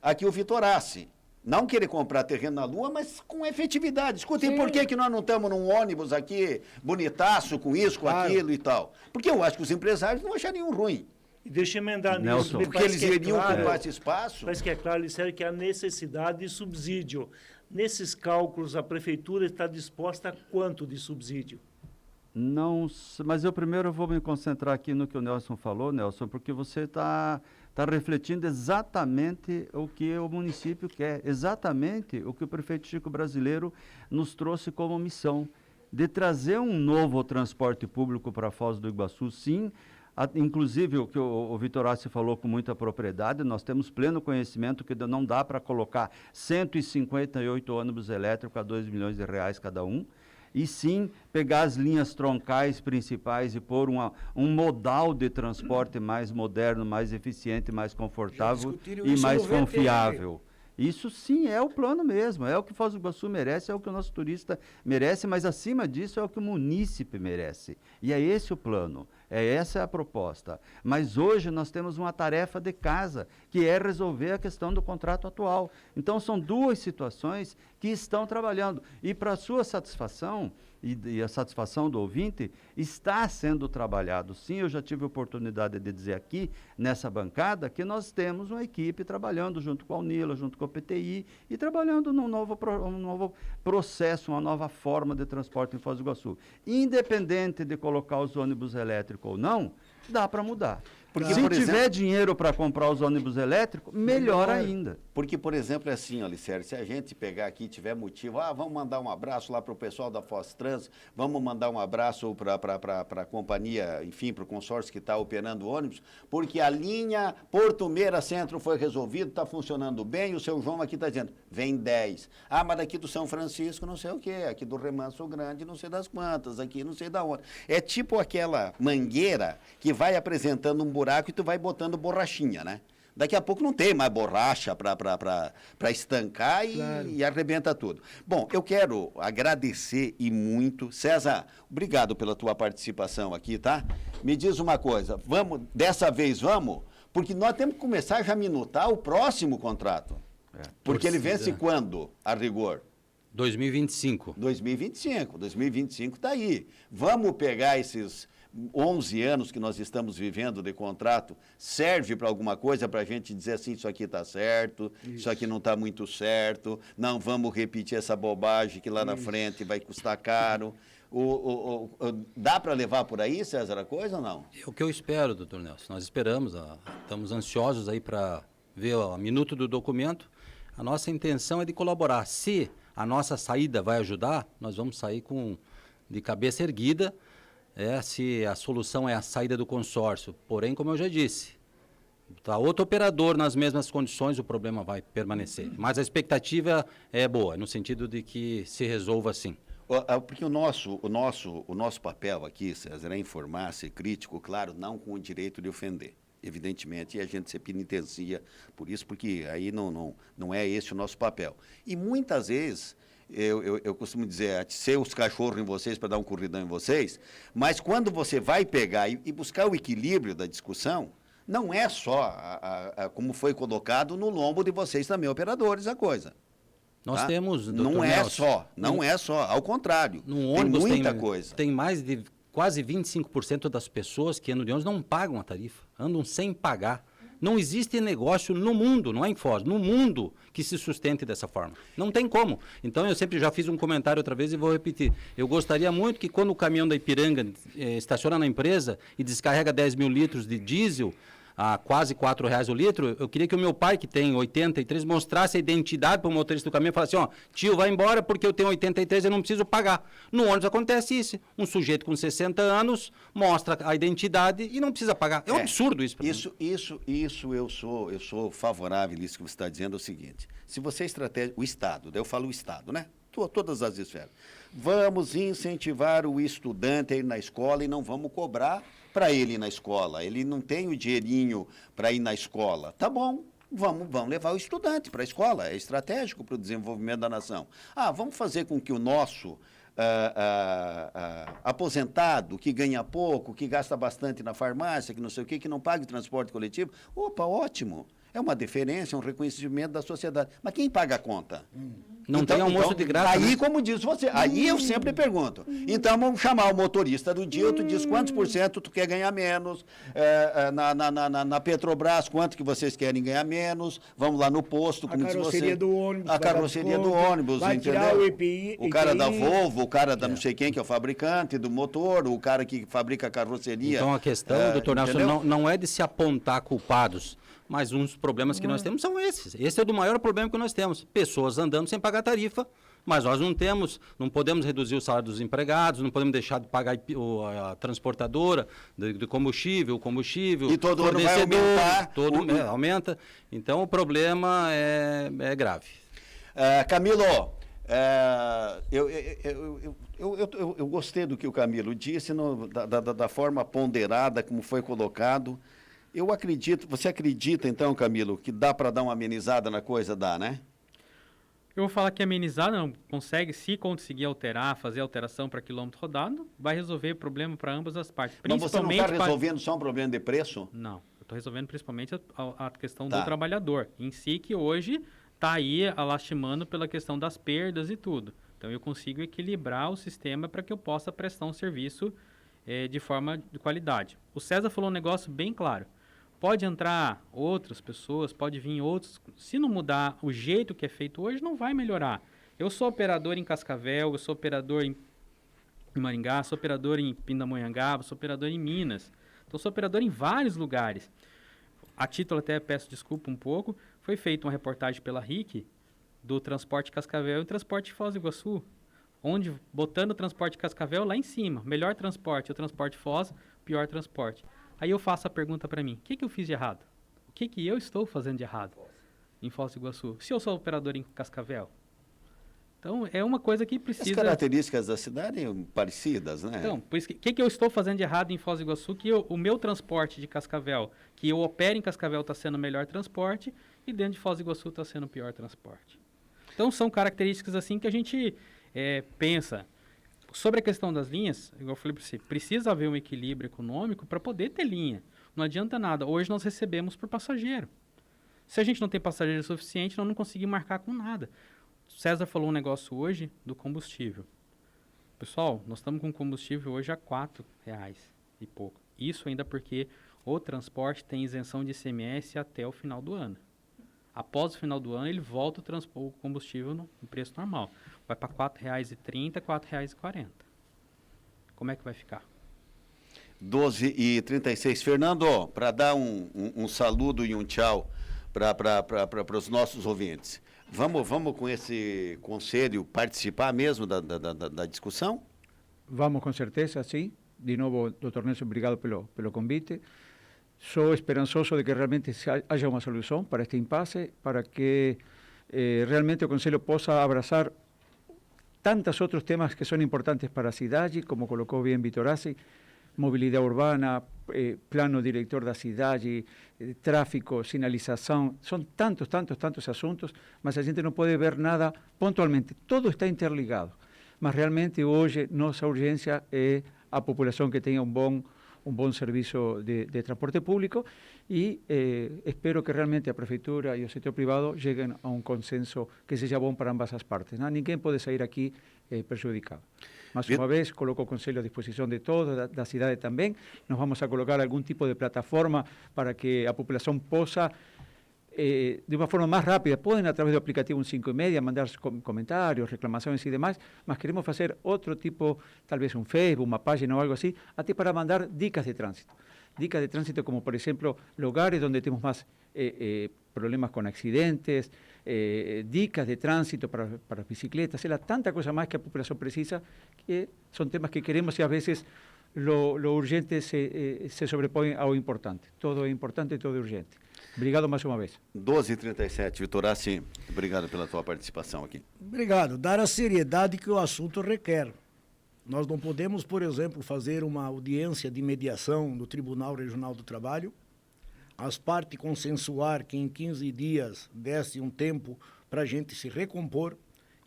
aqui o Vitorassi. Não querer comprar terreno na Lua, mas com efetividade. Escutem, por que nós não estamos num ônibus aqui, bonitaço, com isso, com aquilo e tal? Porque eu acho que os empresários não achariam ruim. E deixa eu emendar Nelson, nisso. Porque eles iriam ocupar esse espaço. Parece que é claro, Licério, que há necessidade de subsídio. Nesses cálculos, a prefeitura está disposta a quanto de subsídio? Não, mas eu primeiro vou me concentrar aqui no que o Nelson falou, Nelson, porque você está refletindo exatamente o que o município quer, exatamente o que o prefeito Chico Brasileiro nos trouxe como missão, de trazer um novo transporte público para Foz do Iguaçu, sim. Inclusive, o que o Vitorassi falou com muita propriedade, nós temos pleno conhecimento que não dá para colocar 158 ônibus elétricos a R$2 milhões cada um, e sim pegar as linhas troncais principais e pôr um modal de transporte mais moderno, mais eficiente, mais confortável e mais confiável. Isso sim é o plano mesmo, é o que Foz do Iguaçu merece, é o que o nosso turista merece, mas acima disso é o que o munícipe merece. E é esse o plano, essa é a proposta. Mas hoje nós temos uma tarefa de casa, que é resolver a questão do contrato atual. Então são duas situações que estão trabalhando. E para a sua satisfação, e a satisfação do ouvinte, está sendo trabalhado. Sim, eu já tive a oportunidade de dizer aqui, nessa bancada, que nós temos uma equipe trabalhando junto com a Unila, junto com a PTI, e trabalhando num novo processo, uma nova forma de transporte em Foz do Iguaçu. Independente de colocar os ônibus elétricos ou não, dá para mudar. Porque, se tiver dinheiro para comprar os ônibus elétricos, melhor ainda. Porque, por exemplo, é assim, Alicério, se a gente pegar aqui e tiver motivo, vamos mandar um abraço lá para o pessoal da Foz Trans, vamos mandar um abraço para a companhia, enfim, para o consórcio que está operando o ônibus, porque a linha Porto Meira Centro foi resolvido, está funcionando bem, o seu João aqui está dizendo, vem 10. Mas daqui do São Francisco não sei o quê, aqui do Remanso Grande não sei das quantas, aqui não sei da onde. É tipo aquela mangueira que vai apresentando um buraco e tu vai botando borrachinha, né? Daqui a pouco não tem mais borracha para estancar e arrebenta tudo. Bom, eu quero agradecer e muito. César, obrigado pela tua participação aqui, tá? Me diz uma coisa, dessa vez vamos, porque nós temos que começar já a minutar o próximo contrato. Porque ele vence quando, a rigor? 2025. 2025 está aí. Vamos pegar esses 11 anos que nós estamos vivendo de contrato, serve para alguma coisa para a gente dizer assim, isso aqui está certo, isso aqui não está muito certo, não vamos repetir essa bobagem que lá na frente vai custar caro. Dá para levar por aí, César, a coisa ou não? É o que eu espero, doutor Nelson. Nós esperamos, estamos ansiosos aí para ver o minuto do documento. A nossa intenção é de colaborar. Se a nossa saída vai ajudar, nós vamos sair de cabeça erguida, se a solução é a saída do consórcio. Porém, como eu já disse, tá outro operador nas mesmas condições, o problema vai permanecer. Mas a expectativa é boa, no sentido de que se resolva assim. Porque o nosso papel aqui, César, é informar, ser crítico, claro, não com o direito de ofender. Evidentemente, e a gente se penitencia por isso, porque aí não é esse o nosso papel. E muitas vezes, eu costumo dizer, ser os cachorros em vocês para dar um corridão em vocês, mas quando você vai pegar e buscar o equilíbrio da discussão, não é só, como foi colocado, no lombo de vocês também, operadores, a coisa. Nós temos, doutor Não Nelson, não é só, ao contrário, no ônibus tem muita coisa. Tem mais de quase 25% das pessoas que andam de ônibus não pagam a tarifa, andam sem pagar. Não existe negócio no mundo, não é em Foz, no mundo que se sustente dessa forma. Não tem como. Então, eu sempre já fiz um comentário outra vez e vou repetir. Eu gostaria muito que quando o caminhão da Ipiranga estaciona na empresa e descarrega 10 mil litros de diesel a quase R$4 o litro, eu queria que o meu pai, que tem 83, mostrasse a identidade para o motorista do caminhão e falasse assim, tio, vai embora porque eu tenho 83 e eu não preciso pagar. No ônibus acontece isso. Um sujeito com 60 anos mostra a identidade e não precisa pagar. É um absurdo isso. Isso eu sou favorável a isso que você está dizendo, é o seguinte, se você o Estado, daí eu falo o Estado, né? Todas as esferas. Vamos incentivar o estudante a ir na escola e não vamos cobrar para ele ir na escola. Ele não tem o dinheirinho para ir na escola. Tá bom, vamos levar o estudante para a escola. É estratégico para o desenvolvimento da nação. Vamos fazer com que o nosso aposentado, que ganha pouco, que gasta bastante na farmácia, que não sei o quê, que não pague transporte coletivo. Opa, ótimo. É uma deferência, um reconhecimento da sociedade. Mas quem paga a conta? Não tem almoço de graça. Aí, né? como diz você, aí eu sempre pergunto. Então, vamos chamar o motorista do dia, tu diz quantos por cento tu quer ganhar menos, na Petrobras, quanto que vocês querem ganhar menos, vamos lá no posto, como diz você. A carroceria do ônibus, vai entendeu? tirar o EPI, o cara da Volvo, o cara da não sei quem, que é o fabricante do motor, o cara que fabrica a carroceria. Então, a questão, doutor Nelson, não é de se apontar culpados, mas uns dos problemas que nós temos são esses. Esse é o maior problema que nós temos. Pessoas andando sem pagar tarifa, mas nós não podemos reduzir o salário dos empregados, não podemos deixar de pagar a transportadora de combustível, E todo ano vai aumentar. Aumenta. Então, o problema é grave. Camilo, eu gostei do que o Camilo disse, da forma ponderada como foi colocado. Eu acredito, você acredita então, Camilo, que dá para dar uma amenizada na coisa? Dá, né? Eu vou falar que amenizar não consegue, se conseguir fazer alteração para quilômetro rodado, vai resolver o problema para ambas as partes. Mas você não está resolvendo só um problema de preço? Não, eu estou resolvendo principalmente a questão do trabalhador em si, que hoje está aí lastimando pela questão das perdas e tudo. Então eu consigo equilibrar o sistema para que eu possa prestar um serviço de forma de qualidade. O César falou um negócio bem claro. Pode entrar outras pessoas, pode vir outros. Se não mudar o jeito que é feito hoje, não vai melhorar. Eu sou operador em Cascavel, eu sou operador em Maringá, sou operador em Pindamonhangaba, sou operador em Minas. Então, sou operador em vários lugares. A título, até peço desculpa um pouco, foi feita uma reportagem pela RIC do transporte Cascavel e o transporte Foz do Iguaçu, onde, botando o transporte Cascavel lá em cima, melhor transporte, o transporte Foz, pior transporte. Aí eu faço a pergunta para mim, o que eu fiz de errado? O que eu estou fazendo de errado em Foz do Iguaçu? Se eu sou operador em Cascavel? Então, é uma coisa que As precisa... características da cidade são parecidas, né? Então, por isso que eu estou fazendo de errado em Foz do Iguaçu? Que o meu transporte de Cascavel, que eu opero em Cascavel, está sendo o melhor transporte, e dentro de Foz do Iguaçu está sendo o pior transporte. Então, são características assim que a gente pensa. Sobre a questão das linhas, igual eu falei para você, precisa haver um equilíbrio econômico para poder ter linha. Não adianta nada. Hoje nós recebemos por passageiro. Se a gente não tem passageiro suficiente, nós não conseguimos marcar com nada. O César falou um negócio hoje do combustível. Pessoal, nós estamos com combustível hoje a R$4 e pouco. Isso ainda porque o transporte tem isenção de ICMS até o final do ano. Após o final do ano, ele volta o combustível no preço normal. Vai para R$4,30, R$4,40. Como é que vai ficar? 12h36. Fernando, para dar um saludo e um tchau para os nossos ouvintes. Vamos com esse conselho participar mesmo da discussão? Vamos com certeza, sim. De novo, doutor Nelson, obrigado pelo convite. Sou esperançoso de que realmente haja uma solução para este impasse, para que realmente o Conselho possa abraçar tantos outros temas que são importantes para a cidade, como colocou bem Vitorazzi, mobilidade urbana, plano diretor da cidade, tráfico, sinalização, são tantos assuntos, mas a gente não pode ver nada pontualmente. Todo está interligado, mas realmente hoje nossa urgência é a população que tenha um bom serviço de transporte público e espero que realmente a prefeitura e o setor privado cheguem a um consenso que seja bom para ambas as partes. Não? Ninguém pode sair aqui prejudicado. Mais uma vez, coloco o Conselho à disposição de todos, da cidade também. Nós vamos a colocar algum tipo de plataforma para que a população possa, de uma forma mais rápida, podem, através do aplicativo 155 mandar comentários, reclamações e demais, mas queremos fazer outro tipo, talvez um Facebook, uma página ou algo assim, até para mandar dicas de trânsito. Dicas de tránsito como, por exemplo, lugares onde temos mais problemas com acidentes, dicas de tránsito para bicicletas, tanta coisa mais que a população precisa, que são temas que queremos e às vezes lo urgente se sobrepõe ao importante. Todo é importante e todo é urgente. Obrigado mais uma vez. 12h37, Vitorazzi, obrigado pela tua participação aqui. Obrigado. Dar a seriedade que o assunto requer. Nós não podemos, por exemplo, fazer uma audiência de mediação no Tribunal Regional do Trabalho, as partes consensuar que em 15 dias desse um tempo para a gente se recompor,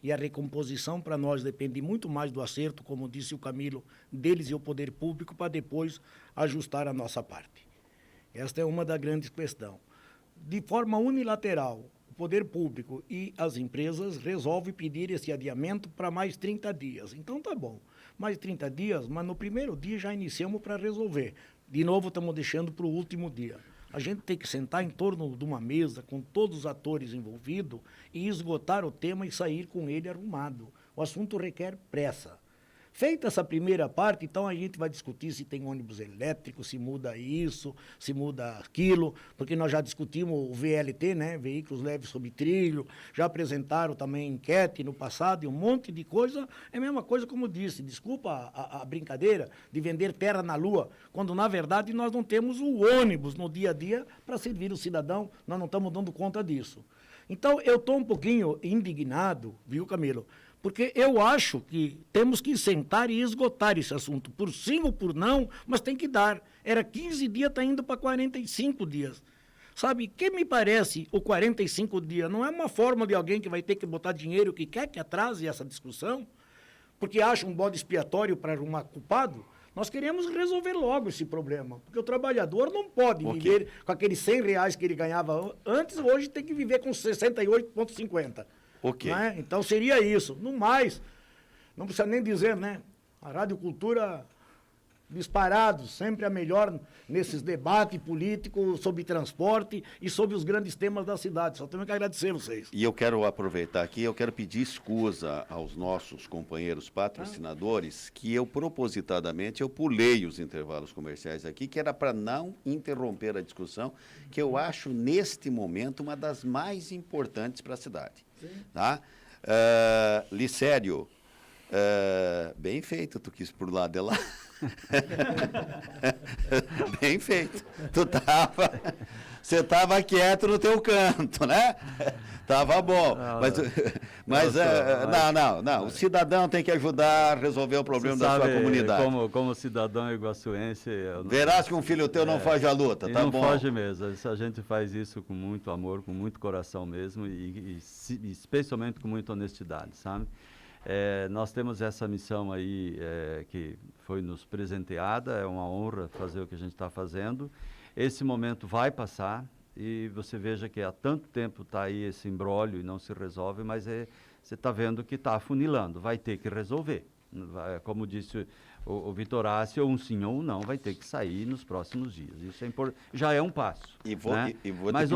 e a recomposição para nós depende muito mais do acerto, como disse o Camilo, deles e o poder público, para depois ajustar a nossa parte. Esta é uma das grandes questões. De forma unilateral, o poder público e as empresas resolvem pedir esse adiamento para mais 30 dias. Então tá bom, mais 30 dias, mas no primeiro dia já iniciamos para resolver. De novo estamos deixando para o último dia. A gente tem que sentar em torno de uma mesa com todos os atores envolvidos e esgotar o tema e sair com ele arrumado. O assunto requer pressa. Feita essa primeira parte, então a gente vai discutir se tem ônibus elétrico, se muda isso, se muda aquilo, porque nós já discutimos o VLT, né, veículos leves sob trilho, já apresentaram também enquete no passado e um monte de coisa. É a mesma coisa como disse, desculpa a brincadeira de vender terra na lua, quando na verdade nós não temos o ônibus no dia a dia para servir o cidadão, nós não estamos dando conta disso. Então eu estou um pouquinho indignado, viu, Camilo? Porque eu acho que temos que sentar e esgotar esse assunto, por sim ou por não, mas tem que dar. Era 15 dias, está indo para 45 dias. Sabe, que me parece o 45 dias não é uma forma de alguém que vai ter que botar dinheiro que quer que atrase essa discussão, porque acha um bode expiatório para arrumar culpado. Nós queremos resolver logo esse problema, porque o trabalhador não pode viver com aqueles R$100 que ele ganhava antes, hoje tem que viver com 68,50. Ok. Né? Então seria isso. No mais, não precisa nem dizer, né? A Rádio Cultura, disparado, sempre a melhor nesses debates políticos sobre transporte e sobre os grandes temas da cidade. Só tenho que agradecer vocês. E eu quero aproveitar aqui, eu quero pedir escusa aos nossos companheiros patrocinadores, que eu propositadamente eu pulei os intervalos comerciais aqui, que era para não interromper a discussão, que eu acho neste momento uma das mais importantes para a cidade. Tá? Licério, bem feito, tu quis por lá de lá. Bem feito. Você estava quieto no teu canto, né? Tava bom. Não. O cidadão tem que ajudar a resolver o problema da sua comunidade. Como cidadão iguaçuense... Verás que um filho teu não foge à luta, tá não bom? Não foge mesmo. A gente faz isso com muito amor, com muito coração mesmo e especialmente com muita honestidade, sabe? Nós temos essa missão aí que foi nos presenteada, é uma honra fazer o que a gente está fazendo. Esse momento vai passar e você veja que há tanto tempo está aí esse imbróglio e não se resolve, mas você está vendo que está afunilando, vai ter que resolver. Como disse o Vitorácio, um sim ou um não vai ter que sair nos próximos dias. Isso já é um passo. Mas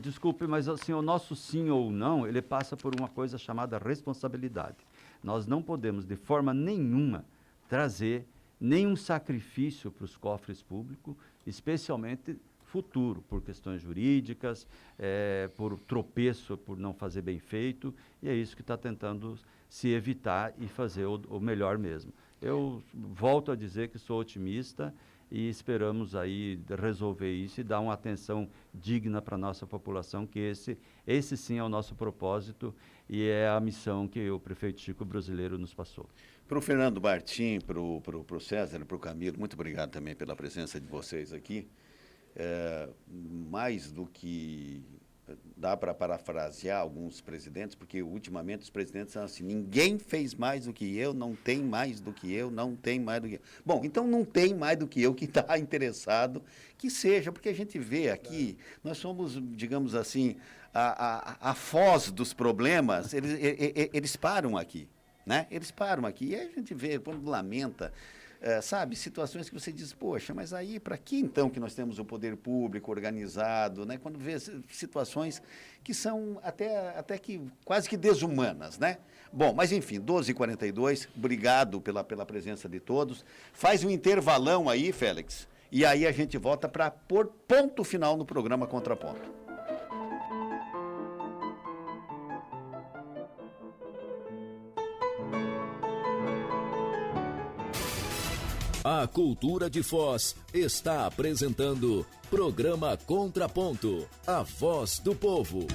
desculpe, mas assim, o nosso sim ou não, ele passa por uma coisa chamada responsabilidade. Nós não podemos, de forma nenhuma, trazer nenhum sacrifício para os cofres públicos, especialmente futuro, por questões jurídicas, por tropeço, por não fazer bem feito, e é isso que está tentando se evitar e fazer o melhor mesmo. Eu volto a dizer que sou otimista e esperamos aí resolver isso e dar uma atenção digna para a nossa população, que esse sim é o nosso propósito e é a missão que o prefeito Chico Brasileiro nos passou. Para o Fernando Bartim, para o César, para o Camilo, muito obrigado também pela presença de vocês aqui. Mais do que dá para parafrasear alguns presidentes, porque ultimamente os presidentes são assim: ninguém fez mais do que eu, não tem mais do que eu, não tem mais do que eu. Bom, então não tem mais do que eu que está interessado, que seja, porque a gente vê aqui, nós somos, digamos assim, a foz dos problemas, eles param aqui, né? Eles param aqui, e aí a gente vê, quando lamenta, sabe, situações que você diz, poxa, mas aí para que então que nós temos o poder público organizado, né? Quando vê situações que são até que quase que desumanas, né? Bom, mas enfim, 12h42, obrigado pela presença de todos. Faz um intervalão aí, Félix, e aí a gente volta para pôr ponto final no programa Contraponto. A Cultura de Foz está apresentando Programa Contraponto, a voz do povo.